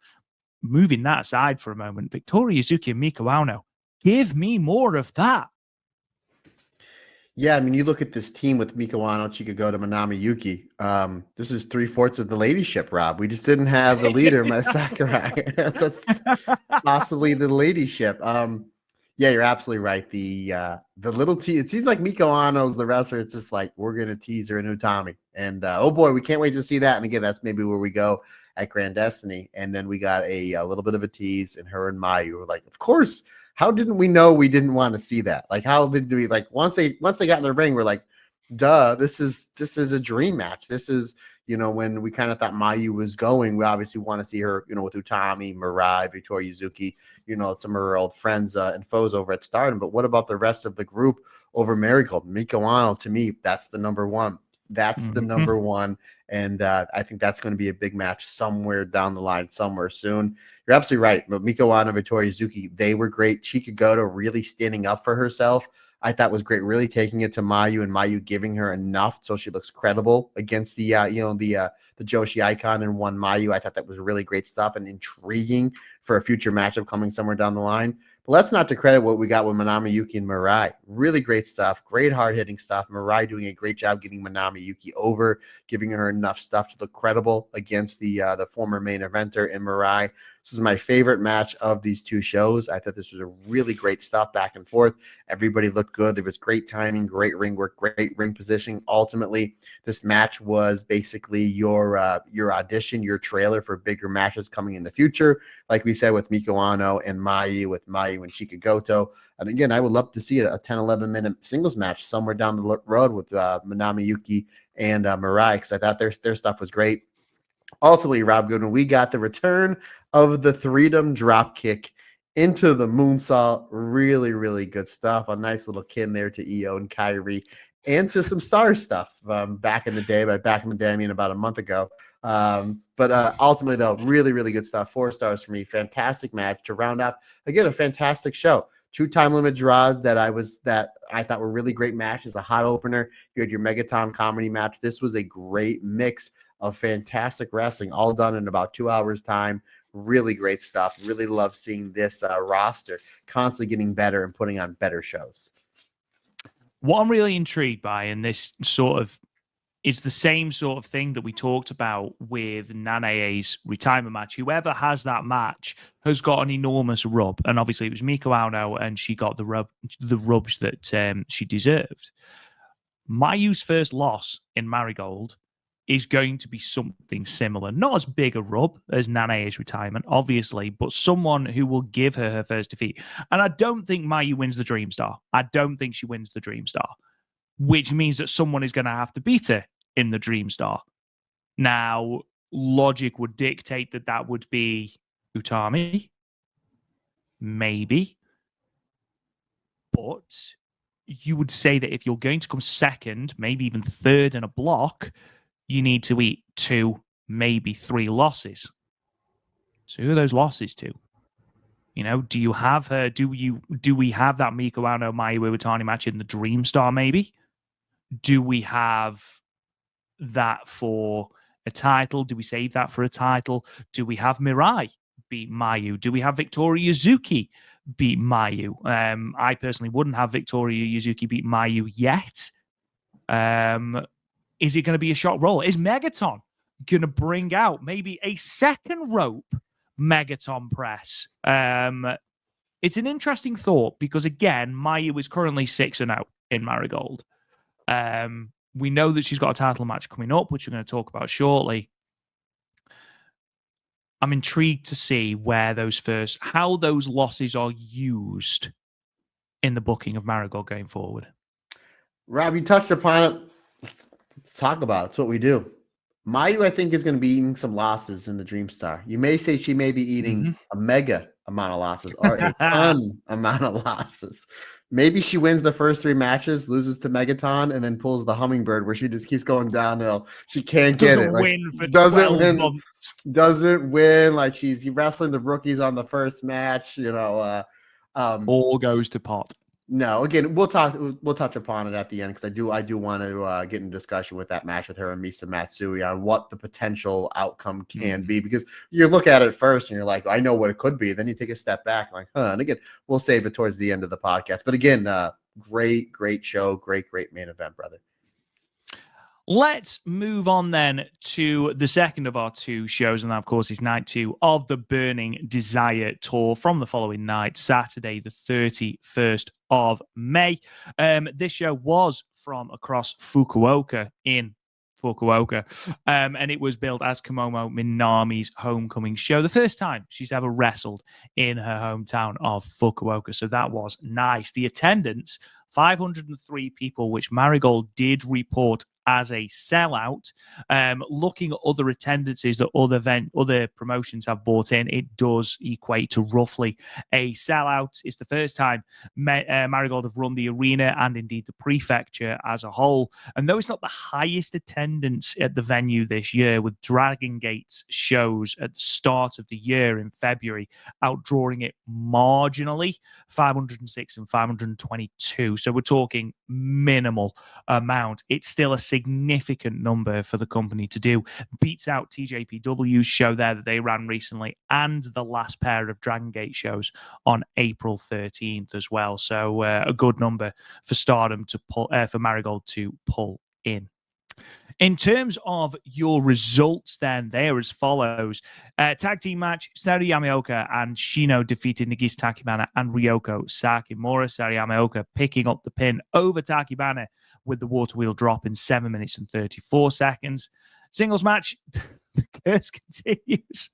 moving that aside for a moment, Victoria Yuzuki and Miko Ano, give me more of that. Yeah, I mean, you look at this team with Miko Ano, Chika Goto, Minami Yuki. This is 3/4 of the ladyship, Rob. We just didn't have the leader, Mai Sakurai. That's possibly the ladyship. Yeah, you're absolutely right. The little tease. It seems like Miko Ano's the wrestler. It's just like, we're gonna tease her in Utami, and oh boy, we can't wait to see that. And again, that's maybe where we go at Grand Destiny. And then we got a little bit of a tease in her and Mayu. We're like, of course. How didn't we know we didn't want to see that? Like, how did we, like, once they got in the ring, we're like, duh, this is a dream match. This is, when we kind of thought Mayu was going, we obviously want to see her, with Utami, Mirai, Victoria Yuzuki, some of her old friends and foes over at Stardom. But what about the rest of the group over Marigold. Miko Ano, to me, that's the number one. That's the number one. And I think that's going to be a big match somewhere down the line, somewhere soon. You're absolutely right. But Miko Ano, Victoria Suzuki, they were great. Chikagoto really standing up for herself, I thought was great. Really taking it to Mayu and Mayu giving her enough so she looks credible against the Joshi icon and one Mayu. I thought that was really great stuff and intriguing for a future matchup coming somewhere down the line. But let's not discredit what we got with Manami Yuki and Mirai. Really great stuff. Great hard-hitting stuff. Mirai doing a great job getting Manami Yuki over, giving her enough stuff to look credible against the former main eventer in Mirai. This was my favorite match of these two shows. I thought this was a really great stuff back and forth. Everybody looked good. There was great timing, great ring work, great ring positioning. Ultimately, this match was basically your audition, your trailer for bigger matches coming in the future. Like we said with Miko Ano and Mayu, with Mayu and Chikagoto. And again, I would love to see a 10, 11-minute singles match somewhere down the road with Manami Yuki and Mirai, because I thought their stuff was great. Ultimately, Rob Goodwin, we got the return of the Freedom Dropkick into the moonsault. Really, really good stuff. A nice little kin there to Io and Kyrie, and to some star stuff back in the day. By back in the day, I mean about a month ago. But ultimately, though, really, really good stuff. 4 stars for me. Fantastic match to round off, again, a fantastic show. 2 time limit draws that I thought were really great matches. A hot opener. You had your Megaton comedy match. This was a great mix of fantastic wrestling, all done in about 2 hours time. Really great stuff. Really love seeing this roster constantly getting better and putting on better shows. What I'm really intrigued by, and this sort of, it's the same sort of thing that we talked about with Nanae's retirement match. Whoever has that match has got an enormous rub, and obviously it was Miko Ano, and she got the rubs that she deserved. Mayu's first loss in Marigold is going to be something similar. Not as big a rub as Nanae's retirement, obviously, but someone who will give her her first defeat. And I don't think Mayu wins the Dream Star. I don't think she wins the Dream Star, which means that someone is going to have to beat her in the Dream Star. Now, logic would dictate that that would be Utami. Maybe. But you would say that if you're going to come second, maybe even third in a block, you need to eat 2, maybe 3 losses. So who are those losses to? You know, do you have her? Do we have that Miko Ano Mayu Iwatani match in the Dream Star? Maybe. Do we have that for a title? Do we save that for a title? Do we have Mirai beat Mayu? Do we have Victoria Yuzuki beat Mayu? I personally wouldn't have Victoria Yuzuki beat Mayu yet. Is it going to be a shot roll? Is Megaton going to bring out maybe a second rope Megaton press? It's an interesting thought because, again, Mayu is currently 6-0 in Marigold. We know that she's got a title match coming up, which we're going to talk about shortly. I'm intrigued to see how those losses are used in the booking of Marigold going forward. Rob, you touched upon it. Let's talk about it. It's what we do. Mayu, I think, is going to be eating some losses in the Dream Star. You may say she may be eating a mega amount of losses or a ton amount of losses. Maybe she wins the first 3 matches, loses to Megaton, and then pulls the Hummingbird where she just keeps going downhill. She can't get it. Doesn't win. Like, she's wrestling the rookies on the first match. All goes to pot. No, again, we'll touch upon it at the end because I do want to get in discussion with that match with her and Misa Matsui on what the potential outcome can be, because you look at it first and you're like, I know what it could be. Then you take a step back, like, and again, we'll save it towards the end of the podcast. But again, great show, great main event, brother. Let's move on then to the second of our 2 shows, and that, of course, is night 2 of the Burning Desire Tour from the following night, Saturday, the 31st of May. This show was from across Fukuoka in Fukuoka, and it was billed as Kumamoto Minami's homecoming show, the first time she's ever wrestled in her hometown of Fukuoka. So that was nice. The attendance, 503 people, which Marigold did report as a sellout. Looking at other attendances that other promotions have bought in, it does equate to roughly a sellout. It's the first time Marigold have run the arena and indeed the prefecture as a whole. And though it's not the highest attendance at the venue this year, with Dragon Gate's shows at the start of the year in February outdrawing it marginally, 506 and 522. So we're talking minimal amount. It's still a significant number for the company to do. Beats out TJPW's show there that they ran recently and the last pair of Dragon Gate shows on April 13th as well. So a good number for Stardom to pull, for Marigold to pull in. In terms of your results, then, they are as follows. Tag team match, Saru Yamaoka and Shino defeated Nagisa Takibana and Ryoko Sakimura. Saru Yamaoka picking up the pin over Takibana with the water wheel drop in 7 minutes and 34 seconds. Singles match, the curse continues.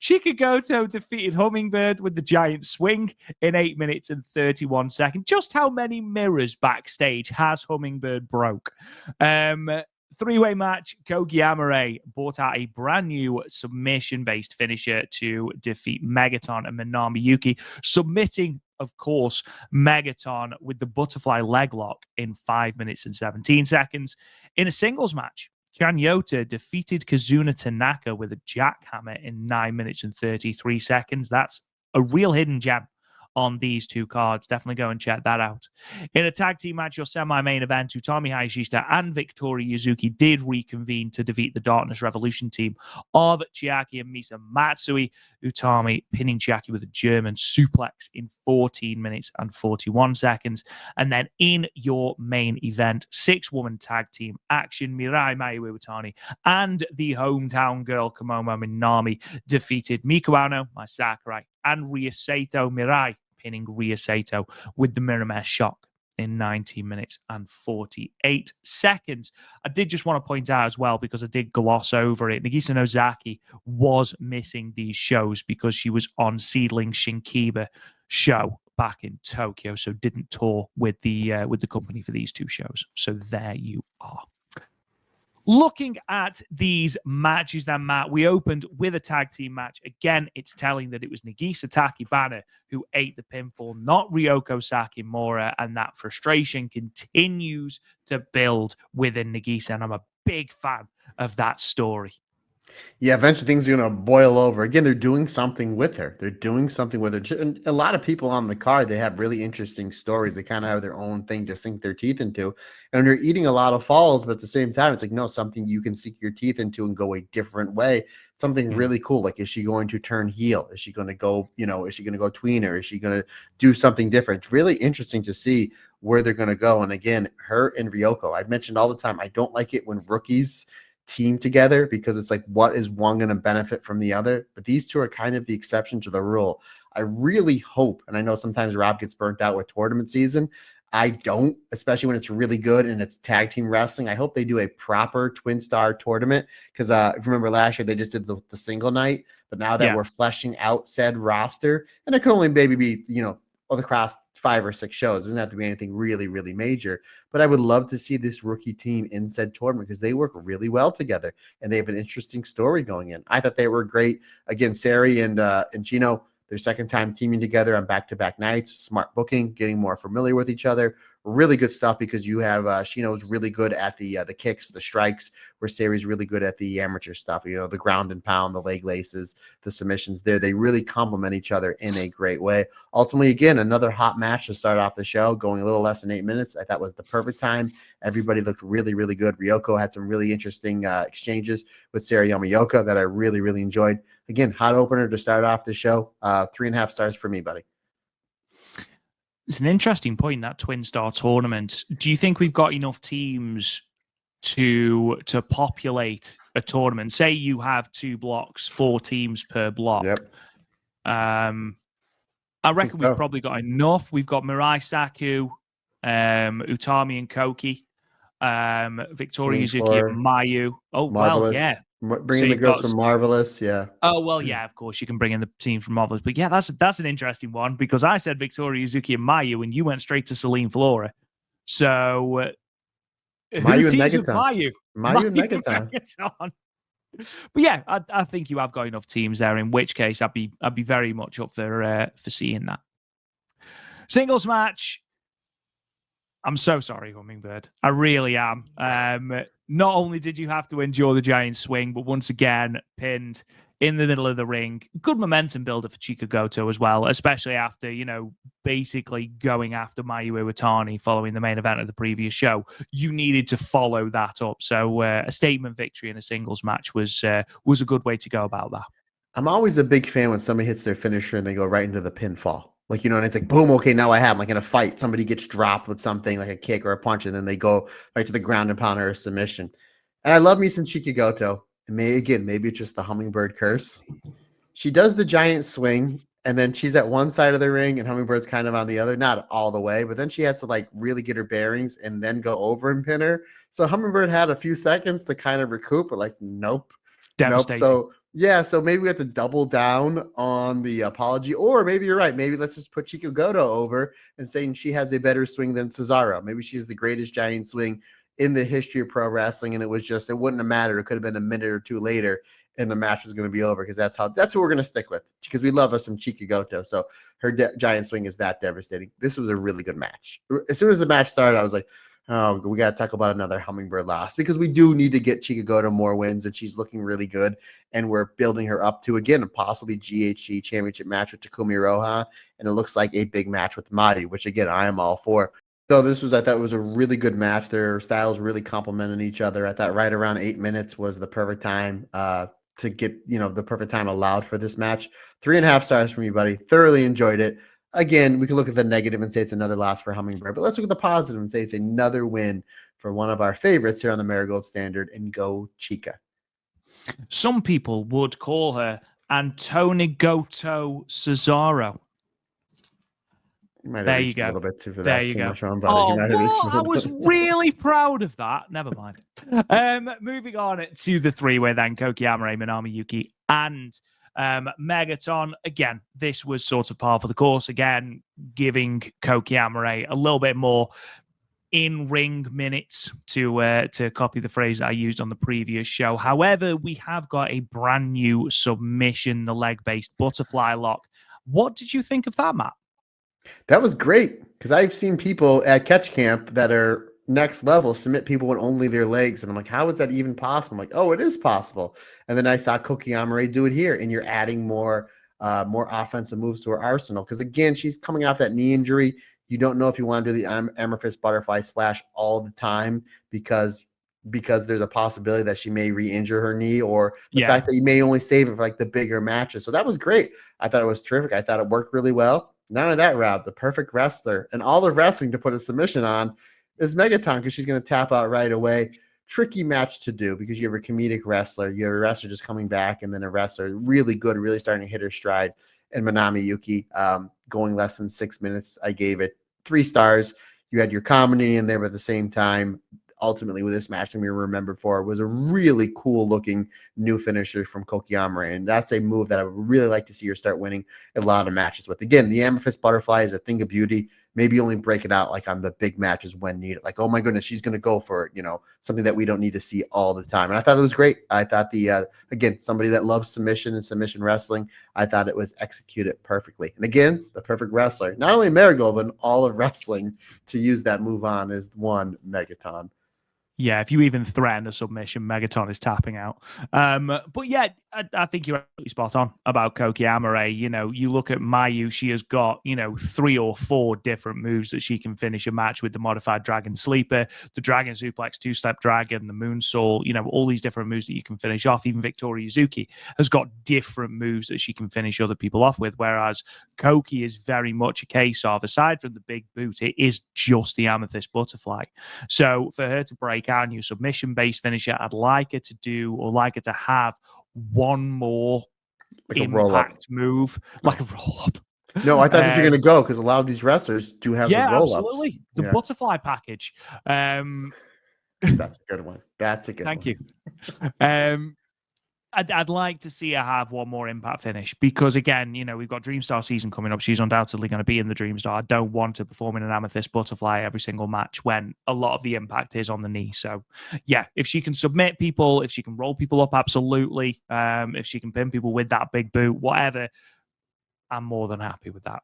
Chikagoto defeated Hummingbird with the giant swing in 8 minutes and 31 seconds. Just how many mirrors backstage has Hummingbird broke? Three-way match, Kogi Amare brought out a brand new submission-based finisher to defeat Megaton and Minami Yuki, submitting, of course, Megaton with the butterfly leg lock in 5 minutes and 17 seconds. In a singles match, Chan Yota defeated Kazuna Tanaka with a jackhammer in 9 minutes and 33 seconds. That's a real hidden gem on these two cards. Definitely go and check that out. In a tag team match, your semi-main event, Utami Hayashishita and Victoria Yuzuki did reconvene to defeat the Darkness Revolution team of Chiaki and Misa Matsui. Utami pinning Chiaki with a German suplex in 14 minutes and 41 seconds. And then in your main event, 6-woman tag team action, Mirai Mayu Iwatani and the hometown girl Kumamoto Minami defeated Miku Ano, Mai Sakurai, and Ria Sato. Mirai pinning Ria Sato with the Mirror Mesh Shock in 19 minutes and 48 seconds. I did just want to point out as well, because I did gloss over it, Nagisa Nozaki was missing these shows because she was on Seedling Shinkiba show back in Tokyo, so didn't tour with the company for these two shows. So there you are. Looking at these matches then, Matt, we opened with a tag team match. Again, it's telling that it was Nagisa Takibana who ate the pinfall, not Ryoko Sakimura, and that frustration continues to build within Nagisa, and I'm a big fan of that story. Yeah, eventually things are going to boil over. Again, they're doing something with her. They're doing something with her. And a lot of people on the card, they have really interesting stories. They kind of have their own thing to sink their teeth into. And they're eating a lot of falls, but at the same time, it's like, no, something you can sink your teeth into and go a different way. Something really cool. Like, is she going to turn heel? Is she going to go, is she going to go tweener? Is she going to do something different? It's really interesting to see where they're going to go. And again, her and Ryoko, I've mentioned all the time, I don't like it when rookies team together, because it's like, what is one going to benefit from the other? But these two are kind of the exception to the rule. I really hope, and I know sometimes Rob gets burnt out with tournament season. I don't, especially when it's really good and it's tag team wrestling. I hope they do a proper twin star tournament, because if you remember last year, they just did the single night, but now that we're fleshing out said roster, and it can only maybe be, across 5 or 6 shows. It doesn't have to be anything really, really major. But I would love to see this rookie team in said tournament, because they work really well together and they have an interesting story going in. I thought they were great. Again, Sari and Chino, their second time teaming together on back-to-back nights. Smart booking, getting more familiar with each other. Really good stuff, because you have Shino's really good at the kicks, the strikes, where Sari's really good at the amateur stuff, the ground and pound, the leg laces, the submissions there. They really complement each other in a great way. Ultimately, again, another hot match to start off the show, going a little less than 8 minutes. I thought was the perfect time. Everybody looked really, really good. Ryoko had some really interesting exchanges with Saru Yamaoka that I really, really enjoyed. Again, hot opener to start off the show. 3.5 stars for me, buddy. It's an interesting point, that twin star tournament. Do you think we've got enough teams to populate a tournament? Say you have 2 blocks, 4 teams per block. Yep. I reckon we've probably got enough. We've got Mirai Saku, Utami and Koki, Victoria Yuzuki and Mayu. Oh, Marvelous. Well, yeah. Bringing the girls from Marvelous, yeah. Oh, well, yeah, of course, you can bring in the team from Marvelous. But yeah, that's an interesting one, because I said Victoria Yuzuki and Mayu, and you went straight to Celine Flora. So Who Mayu and teams with Megaton. Mayu? Mayu and Megaton. Megaton. But yeah, I think you have got enough teams there. In which case, I'd be very much up for seeing that singles match. I'm so sorry, Hummingbird. I really am. Not only did you have to endure the giant swing, but once again pinned in the middle of the ring. Good momentum builder for Chika Goto as well, especially after, basically going after Mayu Iwatani following the main event of the previous show. You needed to follow that up. So a statement victory in a singles match was a good way to go about that. I'm always a big fan when somebody hits their finisher and they go right into the pinfall. Like, and it's like, boom, okay, now I have, like in a fight, somebody gets dropped with something like a kick or a punch, and then they go right to the ground and pound her a submission. And I love me some Chika Goto. And maybe it's just the Hummingbird curse. She does the giant swing, and then she's at one side of the ring, and Hummingbird's kind of on the other, not all the way, but then she has to like really get her bearings and then go over and pin her. So Hummingbird had a few seconds to kind of recoup, but like, nope. Devastating. Nope. So maybe we have to double down on the apology, or maybe you're right. Maybe let's just put Chika Goto over and saying she has a better swing than Cesaro. Maybe she's the greatest giant swing in the history of pro wrestling, and it wouldn't have mattered. It could have been a minute or two later, and the match was going to be over, because that's what we're going to stick with, because we love us some Chika Goto. So her giant swing is that devastating. This was a really good match. As soon as the match started, I was like, oh, we got to talk about another Hummingbird loss, because we do need to get Chika Goto more wins, and she's looking really good, and we're building her up to, again, a possibly GHC championship match with Takumi Iroha, and it looks like a big match with Mayu, which, again, I am all for. So I thought it was a really good match. Their styles really complemented each other. I thought right around 8 minutes was the perfect time to get, the perfect time allowed for this match. 3.5 stars from you, buddy. Thoroughly enjoyed it. Again, we can look at the negative and say it's another loss for Hummingbird, but let's look at the positive and say it's another win for one of our favorites here on the Marigold Standard, and go Chika. Some people would call her Antonio Goto Cesaro. There you go. A little bit too for that. There you go. I was really proud of that. Never mind. Moving on to the three-way then, Koki Amare, Minami Yuki, and Megaton. Again, this was sort of par for the course. Again, giving Koki Amare a little bit more in-ring minutes, to copy the phrase I used on the previous show. However, we have got a brand new submission, the leg-based butterfly lock. What did you think of that, Matt? That was great, because I've seen people at Catch Camp that are next level submit people with only their legs, and I'm like, how is that even possible? I'm like, oh, it is possible. And then I saw Koki Amare do it here, and you're adding more offensive moves to her arsenal, because again, she's coming off that knee injury. You don't know if you want to do the amethyst butterfly splash all the time, because there's a possibility that she may re-injure her knee, or the fact that you may only save it for like the bigger matches. So that was great. I thought it was terrific. I thought it worked really well. Not only that, Rob, the perfect wrestler and all the wrestling to put a submission on is Megaton, because she's going to tap out right away. Tricky match to do, because you have a comedic wrestler. You have a wrestler just coming back, and then a wrestler really good, really starting to hit her stride. And Minami Yuki going less than 6 minutes. I gave it 3 stars. You had your comedy in there, but at the same time, ultimately with this match, and we were remembered for, was a really cool looking new finisher from Koki Amare, and that's a move that I would really like to see her start winning a lot of matches with. Again, the amethyst butterfly is a thing of beauty. Maybe only break it out like on the big matches when needed. Like, oh my goodness, she's going to go for something that we don't need to see all the time. And I thought it was great. I thought again, somebody that loves submission and submission wrestling, I thought it was executed perfectly. And again, the perfect wrestler, not only Marigold, but in all of wrestling to use that move on is one Megaton. Yeah, if you even threaten a submission, Megaton is tapping out. But yeah, I think you're absolutely spot on about Koki Amare. You look at Mayu, she has got, 3 or 4 different moves that she can finish a match with: the modified dragon sleeper, the dragon suplex, 2-step dragon, the moonsault, all these different moves that you can finish off. Even Victoria Yuzuki has got different moves that she can finish other people off with, whereas Koki is very much a case of, aside from the big boot, it is just the amethyst butterfly. So for her to break out a new submission-based finisher, I'd like her to do, or like her to have, one more like impact move, like a roll-up. No, I thought that you're going to go, because a lot of these wrestlers do have the roll-ups. Absolutely. The butterfly package. That's a good one. That's a good one. Thank you. I'd like to see her have one more Impact finish because, again, we've got Dream Star season coming up. She's undoubtedly going to be in the Dream Star. I don't want to perform in an Amethyst Butterfly every single match when a lot of the impact is on the knee. So, yeah, if she can submit people, if she can roll people up, absolutely. If she can pin people with that big boot, whatever, I'm more than happy with that.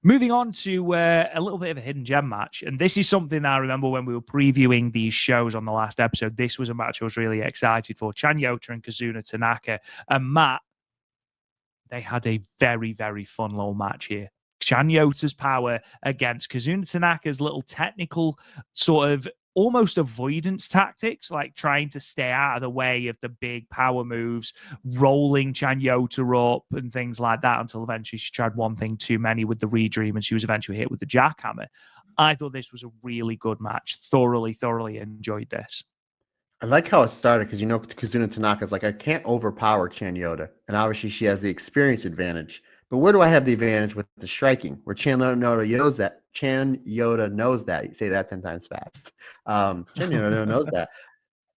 Moving on to a little bit of a hidden gem match. And this is something I remember when we were previewing these shows on the last episode. This was a match I was really excited for. Chanyota and Kazuna Tanaka. And Matt, they had a very, very fun little match here. Chanyota's power against Kazuna Tanaka's little technical sort of almost avoidance tactics, like trying to stay out of the way of the big power moves, rolling Chanyota up and things like that until eventually she tried one thing too many with the Redream and she was eventually hit with the jackhammer. I thought this was a really good match. Thoroughly enjoyed this. I like how it started because Kazuna Tanaka's like, I can't overpower Chanyota. And obviously she has the experience advantage. But where do I have the advantage with the striking? Where Chanyota knows that. Chanyota knows that. You say that 10 times fast. Chanyota knows that.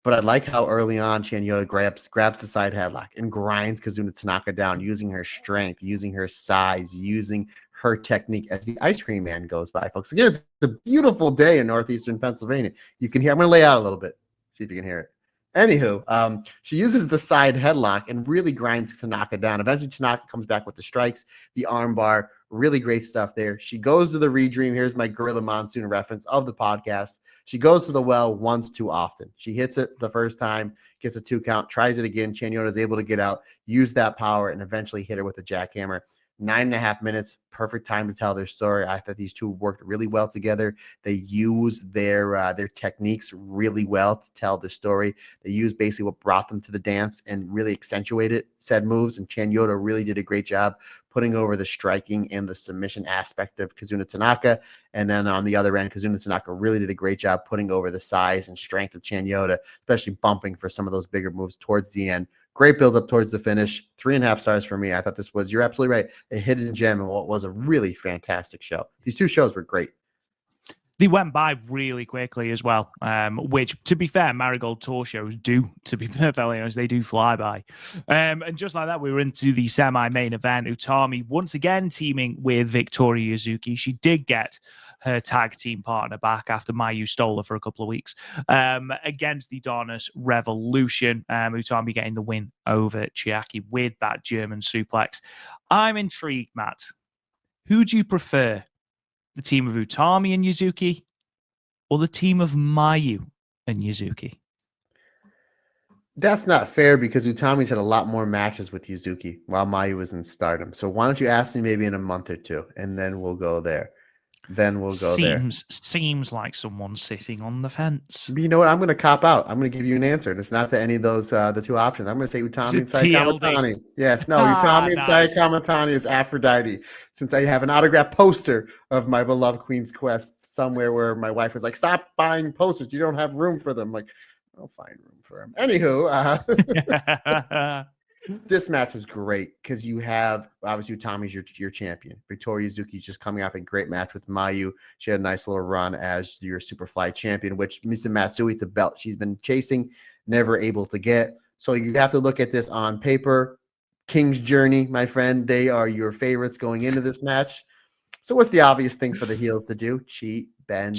But I like how early on Chanyota grabs the side headlock and grinds Kazuna Tanaka down using her strength, using her size, using her technique as the ice cream man goes by, folks. Again, it's a beautiful day in northeastern Pennsylvania. You can hear, I'm going to lay out a little bit. See if you can hear it. Anywho, she uses the side headlock and really grinds Tanaka down. Eventually, Tanaka comes back with the strikes, the armbar. Really great stuff there. She goes to the Redream. Here's my Gorilla Monsoon reference of the podcast. She goes to the well once too often. She hits it the first time, gets a 2 count, tries it again. Chanyota is able to get out, use that power, and eventually hit her with a jackhammer. 9.5 minutes, perfect time to tell their story. I thought these two worked really well together. They use their techniques really well to tell the story. They use basically what brought them to the dance and really accentuated said moves. And Chanyota really did a great job putting over the striking and the submission aspect of Kazuna Tanaka. And then on the other end, Kazuna Tanaka really did a great job putting over the size and strength of Chanyota, especially bumping for some of those bigger moves towards the end. Great build up towards the finish. 3.5 stars for me. I thought this was, you're absolutely right, a hidden gem and what was a really fantastic show. These two shows were great. They went by really quickly as well, which, to be fair, Marigold tour shows do, to be perfectly honest, they do fly by. And just like that, we were into the semi-main event. Utami once again teaming with Victoria Yuzuki. She did get her tag team partner back after Mayu stole her for a couple of weeks against the Donus Revolution. Utami getting the win over Chiaki with that German suplex. I'm intrigued, Matt. Who do you prefer? The team of Utami and Yuzuki, or the team of Mayu and Yuzuki? That's not fair because Utami's had a lot more matches with Yuzuki while Mayu was in Stardom. So why don't you ask me maybe in a month or two, and then we'll go there. Seems like someone's sitting on the fence. But you know what? I'm going to cop out. I'm going to give you an answer. And it's not to any of those, the two options. I'm going to say Utami and Sai Kamatani. Yes. No, Utami and Sai Kamatani is Aphrodite. Since I have an autographed poster of my beloved Queen's Quest somewhere where my wife was like, stop buying posters. You don't have room for them. I'm like, I'll find room for them. Anywho, this match was great because you have, obviously, Utami's your champion. Victoria Yuzuki's just coming off a great match with Mayu. She had a nice little run as your Superfly champion, which Misa Matsui, it's a belt she's been chasing, never able to get. So you have to look at this on paper. King's Journey, my friend, they are your favorites going into this match. So what's the obvious thing for the heels to do? Bend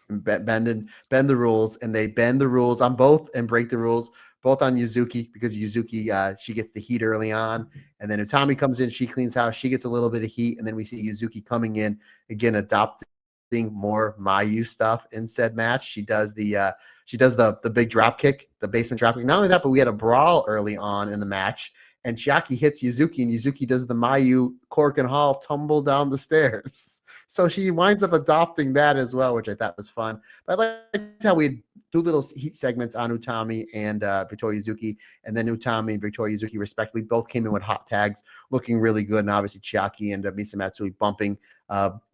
the rules, and they bend the rules on both and break the rules. Both on Yuzuki, because Yuzuki, she gets the heat early on. And then Utami comes in, she cleans house, she gets a little bit of heat. And then we see Yuzuki coming in, again, adopting more Mayu stuff in said match. She does the big drop kick, the basement drop kick. Not only that, but we had a brawl early on in the match. And Chiaki hits Yuzuki, and Yuzuki does the Mayu cork and hall tumble down the stairs. So she winds up adopting that as well, which I thought was fun. But I liked how we do little heat segments on Utami and Victoria Yuzuki, and then Utami and Victoria Yuzuki respectively both came in with hot tags, looking really good, and obviously Chiaki and Misa Matsui bumping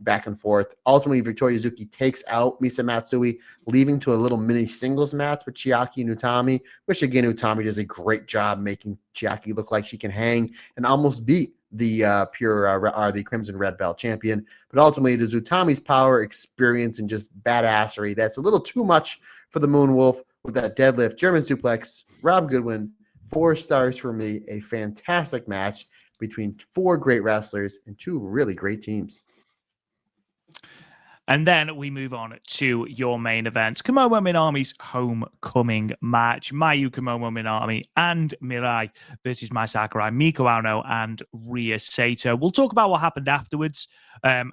back and forth. Ultimately, Victoria Yuzuki takes out Misa Matsui, leaving to a little mini singles match with Chiaki and Utami, which again, Utami does a great job making Chiaki look like she can hang and almost beat the the Crimson Red Belt champion. But ultimately, it is Utami's power, experience, and just badassery that's a little too much for the Moonwolf. with that deadlift, German suplex, Rob Goodwin, 4 stars for me. A fantastic match between 4 great wrestlers and 2 really great teams. And then we move on to your main event, Kumamoto Minami's homecoming match. Mayu, Kumamoto Minami, and Mirai versus Mai Sakurai, Miko Ano, and Rhea Sato. We'll talk about what happened afterwards. But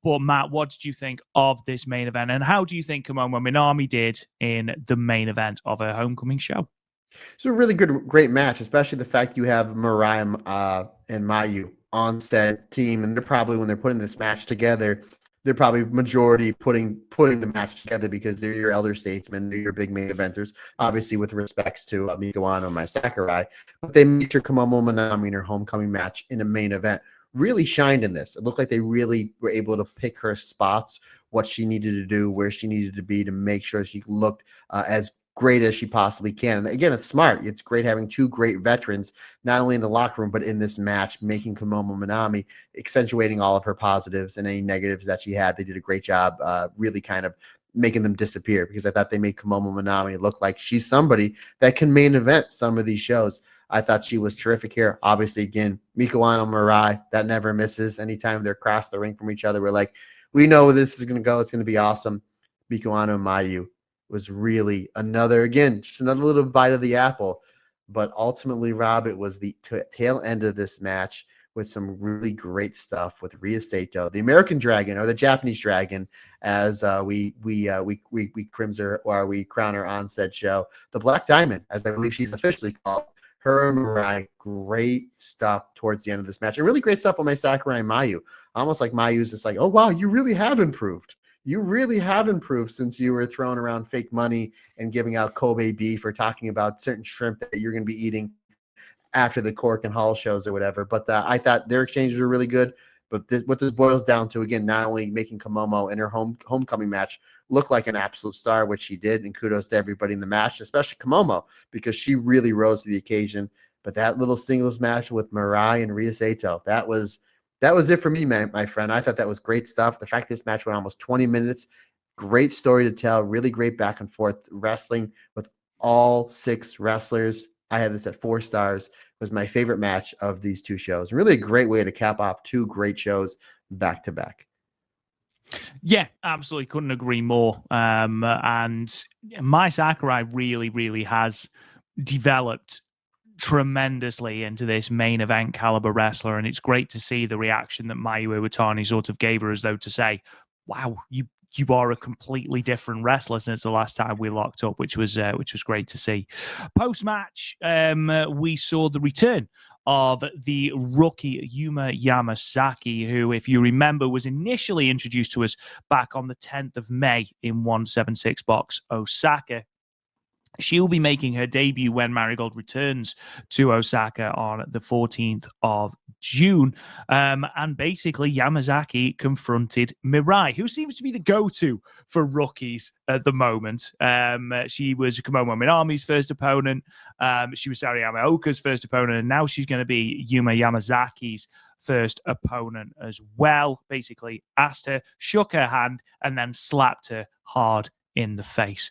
Matt, what did you think of this main event, and how do you think Kumamoto Minami did in the main event of her homecoming show? It's a really great match, especially the fact you have Mariah and Mayu on said team, and they're probably, when they're putting this match together, they're probably majority putting the match together because they're your elder statesmen, they're your big main eventers, obviously with respects to Miko Ano and Mai Sakurai, but they made sure Kumamoto Minami in her homecoming match in a main event really shined in this. It looked like they really were able to pick her spots, what she needed to do, where she needed to be to make sure she looked as great as she possibly can. And again, it's smart. It's great having 2 great veterans, not only in the locker room, but in this match, making Kumamoto Minami, accentuating all of her positives and any negatives that she had. They did a great job really kind of making them disappear, because I thought they made Kumamoto Minami look like she's somebody that can main event some of these shows. I thought she was terrific here. Obviously, again, Miko Ano, Mirai, that never misses. Anytime they're across the ring from each other, we're like, we know where this is going to go. It's going to be awesome. Miko Ano and Mayu was really just another little bite of the apple. But ultimately, Rob, it was the tail end of this match with some really great stuff with Rhea Sato, the American Dragon, or the Japanese Dragon, as we crown her on said show, the Black Diamond, as I believe she's officially called. Her and Mirai, great stuff towards the end of this match. And really great stuff with my Sakurai and Mayu. Almost like Mayu's just like, oh, wow, you really have improved. You really have improved since you were throwing around fake money and giving out Kobe beef or talking about certain shrimp that you're going to be eating after the Cork and Hall shows or whatever. But I thought their exchanges were really good. But what this boils down to, again, not only making Kumamoto in her homecoming match look like an absolute star, which she did, and kudos to everybody in the match, especially Kumamoto, because she really rose to the occasion. But that little singles match with Mirai and Rhea Sato, that was it for me, man, my friend. I thought that was great stuff. The fact this match went almost 20 minutes, great story to tell, really great back and forth wrestling with all 6 wrestlers. I had this at 4 stars. It was my favorite match of these 2 shows. Really a great way to cap off 2 great shows back to back. Yeah, absolutely. Couldn't agree more. And Mai Sakurai really has developed tremendously into this main event caliber wrestler, and it's great to see the reaction that Mayu Iwatani sort of gave her, as though to say, wow, you are a completely different wrestler since the last time we locked up, which was great to see. Post-match, we saw the return of the rookie Yuma Yamasaki, who, if you remember, was initially introduced to us back on the 10th of May in 176 Box Osaka. She'll be making her debut when Marigold returns to Osaka on the 14th of June. And basically, Yamazaki confronted Mirai, who seems to be the go-to for rookies at the moment. She was Kumamoto Minami's first opponent. She was Sari Yamaoka's first opponent. And now she's going to be Yuma Yamazaki's first opponent as well. Basically, asked her, shook her hand, and then slapped her hard in the face.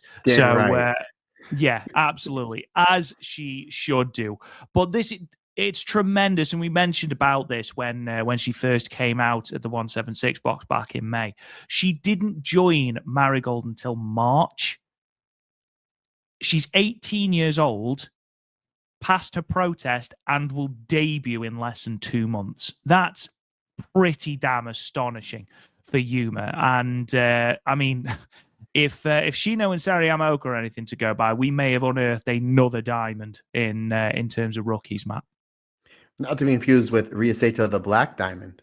Yeah, absolutely, as she should do. But it's tremendous, and we mentioned about this when she first came out at the 176 box back in May. She didn't join Marigold until March. She's 18 years old, passed her protest, and will debut in less than 2 months. That's pretty damn astonishing for Yuma. And I mean, if Shino and Sari Yamaoka are anything to go by, we may have unearthed another diamond in terms of rookies, Matt. Not to be confused with Rhea Sato, the Black Diamond.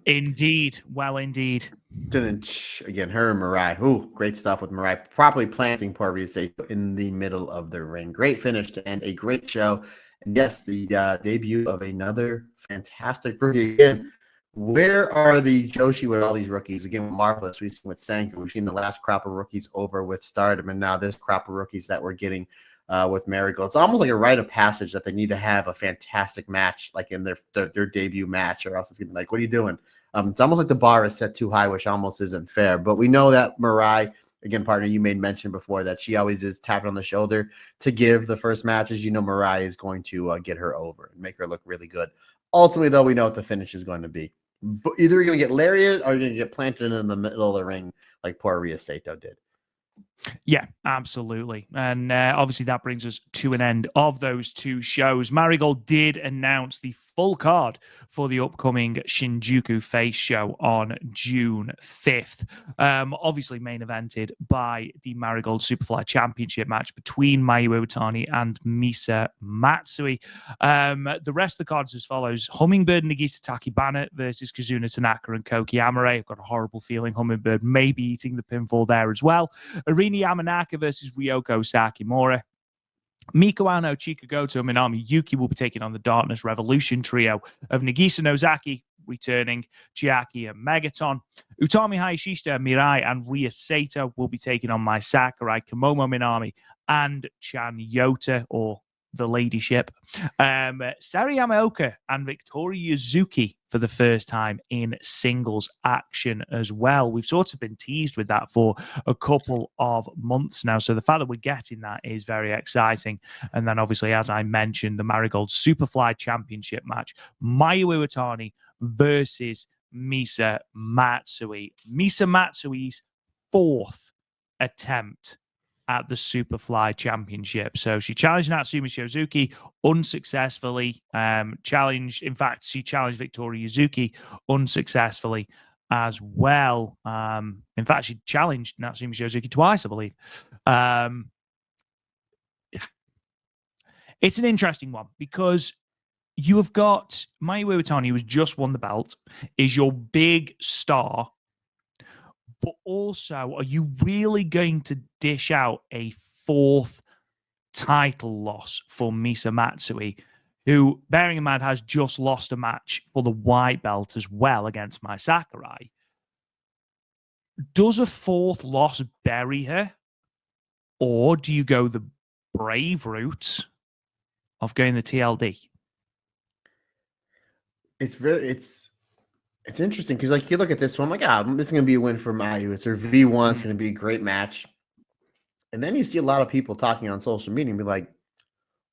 Indeed. Well, indeed. Again, her and Mirai. Ooh, great stuff with Mirai. Properly planting poor Rhea Sato in the middle of the ring. Great finish to end a great show. And yes, the debut of another fantastic rookie. Again, where are the Joshi with all these rookies? Again, with Marvelous, we've seen with Sanku, we've seen the last crop of rookies over with Stardom, and now this crop of rookies that we're getting with Marigold. It's almost like a rite of passage that they need to have a fantastic match, like in their debut match, or else it's gonna be like, what are you doing? It's almost like the bar is set too high, which almost isn't fair. But we know that Mirai again, partner, you made mention before that she always is tapping on the shoulder to give the first matches. You know, Mariah is going to get her over and make her look really good. Ultimately, though, we know what the finish is going to be. But either you're going to get lariat or you're going to get planted in the middle of the ring like poor Rhea Sato did. Yeah, absolutely. And obviously that brings us to an end of those two shows. Marigold did announce the full card for the upcoming Shinjuku FACE show on June 5th. Obviously main evented by the Marigold Superfly Championship match between Mayu Iwatani and Misa Matsui. The rest of the cards as follows. Hummingbird, Nagisa Takibana versus Kazuna Tanaka and Koki Amare. I've got a horrible feeling Hummingbird may be eating the pinfall there as well. Arina Yamanaka versus Ryoko Sakimura. Miko Ano, Chika Goto, and Minami Yuki will be taking on the Darkness Revolution trio of Nagisa Nozaki, returning Chiaki and Megaton. Utami Hayashishita, Mirai, and Rhea Sato will be taking on Mai Sakurai, Komomo Minami, and Chan Yota, or the ladyship. Sari Yamaoka and Victoria Yuzuki for the first time in singles action as well. We've sort of been teased with that for a couple of months now. So the fact that we're getting that is very exciting. And then obviously, as I mentioned, the Marigold Superfly Championship match, Mayu Iwatani versus Misa Matsui. Misa Matsui's fourth attempt at the Superfly Championship. So she challenged Natsumi Shizuki unsuccessfully. She challenged Victoria Yuzuki unsuccessfully as well. In fact, she challenged Natsumi Shizuki twice, I believe. It's an interesting one because you have got Mayu Iwatani, who has just won the belt, is your big star. But also, are you really going to dish out a fourth title loss for Misa Matsui, who, bearing in mind, has just lost a match for the white belt as well against Mai Sakurai? Does a fourth loss bury her? Or do you go the brave route of going the TLD? It's interesting because, like, you look at this one, I'm like, this is going to be a win for Mayu. It's her V1. It's going to be a great match. And then you see a lot of people talking on social media and be like,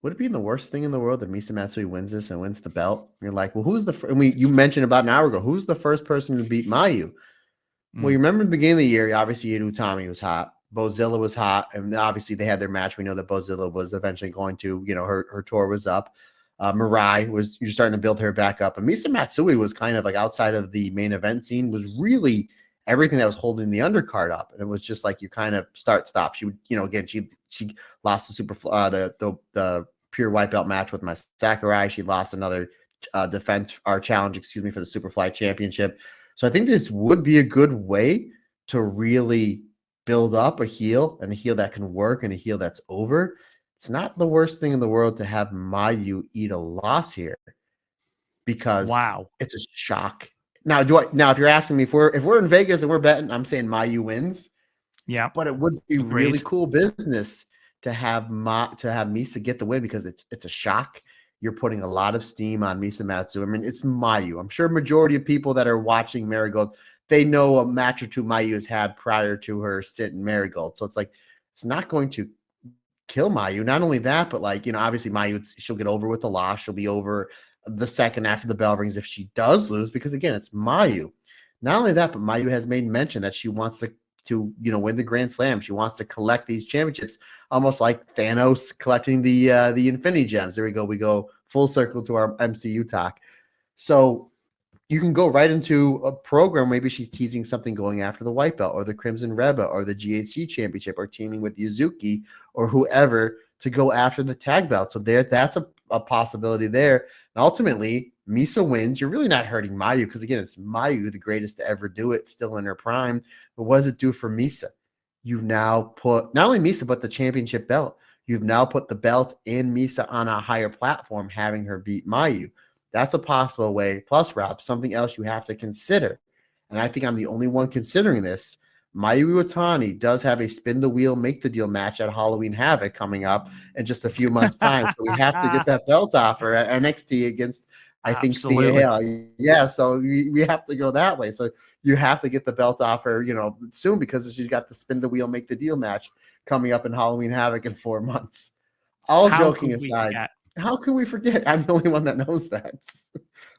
would it be the worst thing in the world that Misa Matsui wins this and wins the belt? And you're like, well, who's the first? You mentioned about an hour ago, who's the first person to beat Mayu? Well, you remember the beginning of the year, obviously, Utami was hot. Bozilla was hot. And obviously, they had their match. We know that Bozilla was eventually going to, her tour was up. Mirai you're starting to build her back up. And Misa Matsui was kind of like outside of the main event scene, was really everything that was holding the undercard up. And it was just like you kind of stop. She would, again, she lost the pure white belt match with Mai Sakurai. She lost another challenge, for the Superfly Championship. So I think this would be a good way to really build up a heel, and a heel that can work, and a heel that's over. It's not the worst thing in the world to have Mayu eat a loss here, because it's a shock. Now, if you're asking me if we're in Vegas and we're betting, I'm saying Mayu wins. Yeah, but it would be really cool business to have Misa get the win, because it's a shock. You're putting a lot of steam on Misa Matsui. I mean, it's Mayu. I'm sure majority of people that are watching Marigold, they know a match or two Mayu has had prior to her sit in Marigold. So it's like, it's not going to kill Mayu. Not only that, but obviously Mayu, she'll get over with the loss. She'll be over the second after the bell rings if she does lose, because again, it's Mayu. Not only that, but Mayu has made mention that she wants to win the Grand Slam. She wants to collect these championships, almost like Thanos collecting the Infinity Gems. There we go. We go full circle to our MCU talk. So you can go right into a program. Maybe she's teasing something going after the white belt or the Crimson Red Belt or the GHC championship, or teaming with Yuzuki or whoever to go after the tag belt. So that's a possibility there. And ultimately, Misa wins. You're really not hurting Mayu, because again, it's Mayu, the greatest to ever do it, still in her prime. But what does it do for Misa? You've now put not only Misa, but the championship belt. You've now put the belt in Misa on a higher platform, having her beat Mayu. That's a possible way. Plus, Rob, something else you have to consider, and I think I'm the only one considering this. Mayu Iwatani does have a spin the wheel, make the deal match at Halloween Havoc coming up in just a few months' time. So we have to get that belt off her at NXT against I think Absolutely. yeah, so we have to go that way. So you have to get the belt off her, soon because she's got the spin the wheel, make the deal match coming up in Halloween Havoc in 4 months. All How joking could we aside, forget? how can we forget? I'm the only one that knows that.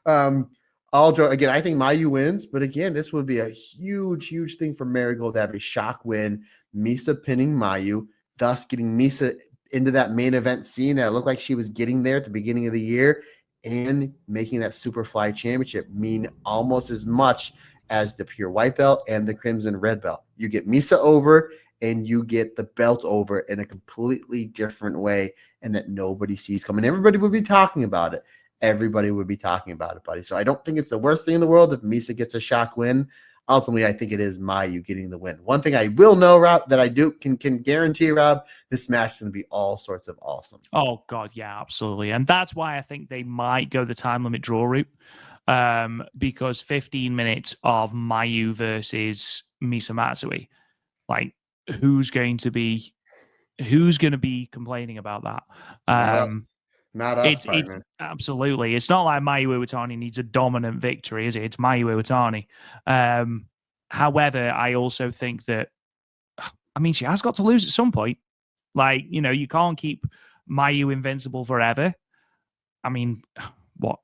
um, all joke again. I think Mayu wins, but again, this would be a huge, huge thing for Marigold to have a shock win. Misa pinning Mayu, thus getting Misa into that main event scene that looked like she was getting there at the beginning of the year, and making that Superfly Championship mean almost as much as the pure white belt and the crimson red belt. You get Misa over, and you get the belt over in a completely different way, and that nobody sees coming. Everybody would be talking about it. Everybody would be talking about it, buddy. So I don't think it's the worst thing in the world if Misa gets a shock win. Ultimately, I think it is Mayu getting the win. One thing I will know, Rob, that I can guarantee, Rob, this match is going to be all sorts of awesome. Oh God, yeah, absolutely, and that's why I think they might go the time limit draw route, because 15 minutes of Mayu versus Misa Matsui, like who's going to be complaining about that? Not us. Not us, It's partner. absolutely. It's not like Mayu Iwatani needs a dominant victory, is it? It's Mayu Iwatani. However, I also think that, I mean, she has got to lose at some point. Like, you can't keep Mayu invincible forever. I mean, what,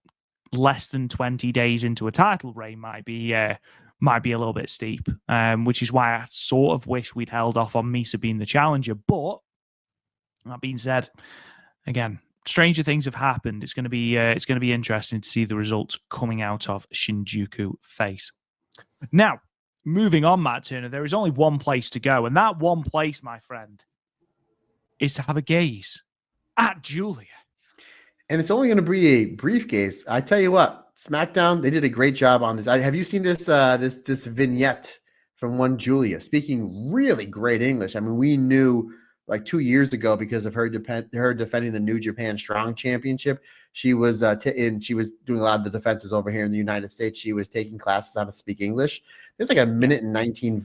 less than 20 days into a title reign might be a little bit steep, which is why I sort of wish we'd held off on Misa being the challenger. But that being said, again, stranger things have happened. It's going to be interesting to see the results coming out of Shinjuku FACE. Now, moving on, Matt Turner, there is only one place to go, and that one place, my friend, is to have a gaze at Julia. And it's only going to be a briefcase. I tell you what, SmackDown, they did a great job on this. Have you seen this this vignette from one Julia speaking really great English? I mean, we knew like 2 years ago because of her defending the New Japan Strong Championship. She was she was doing a lot of the defenses over here in the United States. She was taking classes on how to speak English. There's like a minute and 19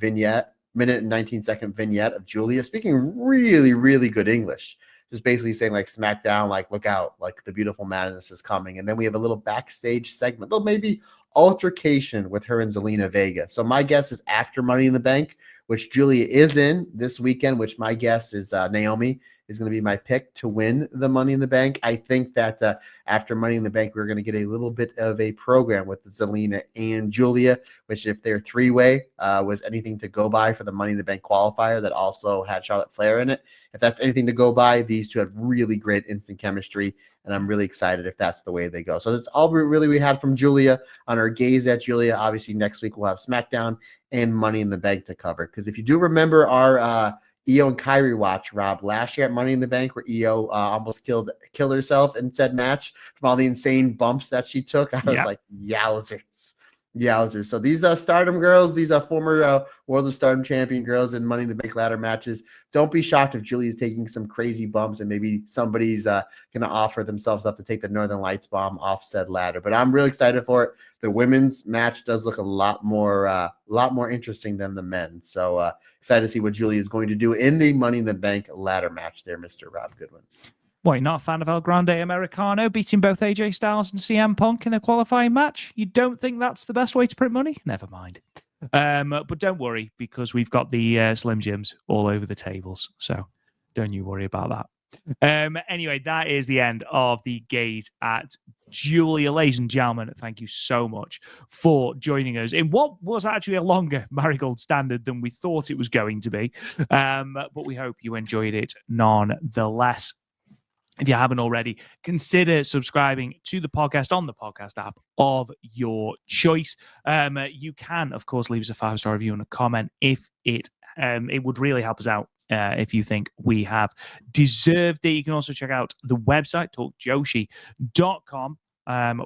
second vignette of Julia speaking really, really good English. Just basically saying like SmackDown, like look out, like the beautiful madness is coming. And then we have a little backstage segment, little maybe altercation with her and Zelina Vega. So my guess is after Money in the Bank, which Julia is in this weekend, which my guess is Naomi is going to be my pick to win the Money in the Bank. I think that after Money in the Bank, we're going to get a little bit of a program with Zelina and Julia, which if their three-way was anything to go by for the Money in the Bank qualifier that also had Charlotte Flair in it, if that's anything to go by, these two have really great instant chemistry, and I'm really excited if that's the way they go. So that's all we had from Julia on our gaze at Julia. Obviously, next week we'll have SmackDown and Money in the Bank to cover. Because if you do remember our Io and Kyrie watch, Rob, last year at Money in the Bank, where Io almost killed herself in said match from all the insane bumps that she took, I was like, yowzers. Yowzers. So these Stardom girls, these are former World of Stardom champion girls in Money in the Bank ladder matches. Don't be shocked if Julia's taking some crazy bumps and maybe somebody's going to offer themselves up to take the Northern Lights bomb off said ladder. But I'm really excited for it. The women's match does look a lot more interesting than the men's. So excited to see what Julia is going to do in the Money in the Bank ladder match there, Mr. Rob Goodwin. What, you're not a fan of El Grande Americano beating both AJ Styles and CM Punk in a qualifying match? You don't think that's the best way to print money? Never mind. But don't worry, because we've got the Slim Jims all over the tables. So don't you worry about that. Anyway, that is the end of the gaze at Julia. Ladies and gentlemen, thank you so much for joining us in what was actually a longer Marigold standard than we thought it was going to be. But we hope you enjoyed it nonetheless. If you haven't already, consider subscribing to the podcast on the podcast app of your choice. You can, of course, leave us a 5-star review and a comment if it would really help us out. If you think we have deserved it. You can also check out the website, talkjoshi.com,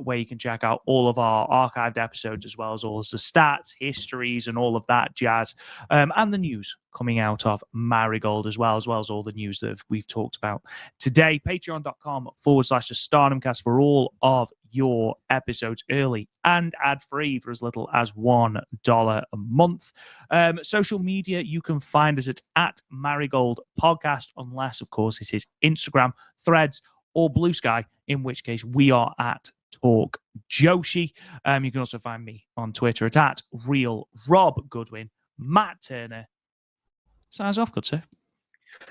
where you can check out all of our archived episodes, as well as all of the stats, histories, and all of that jazz, and the news coming out of Marigold, as well as all the news that we've talked about today. Patreon.com/the StardomCast for all of your episodes early and ad-free for as little as $1 a month. Social media, you can find us at Marigold Podcast, unless, of course, it is Instagram, Threads, or Blue Sky, in which case we are at Talk Joshi. You can also find me on Twitter at Real Rob Goodwin. Matt Turner. Signs off, good sir.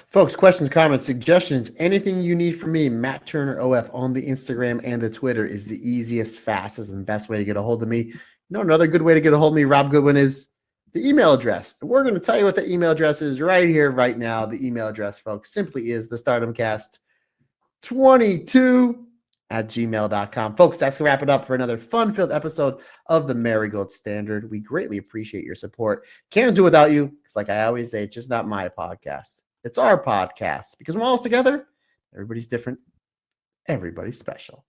Folks, questions, comments, suggestions, anything you need from me, Matt Turner OF on the Instagram and the Twitter is the easiest, fastest, and best way to get a hold of me. Another good way to get a hold of me, Rob Goodwin, is the email address. And we're going to tell you what the email address is right here, right now. The email address, folks, simply is the StardomCast22@gmail.com. Folks, that's going to wrap it up for another fun-filled episode of the Marigold Standard. We greatly appreciate your support. Can't do without you, because like I always say, it's just not my podcast. It's our podcast, because when we're all together, everybody's different, everybody's special.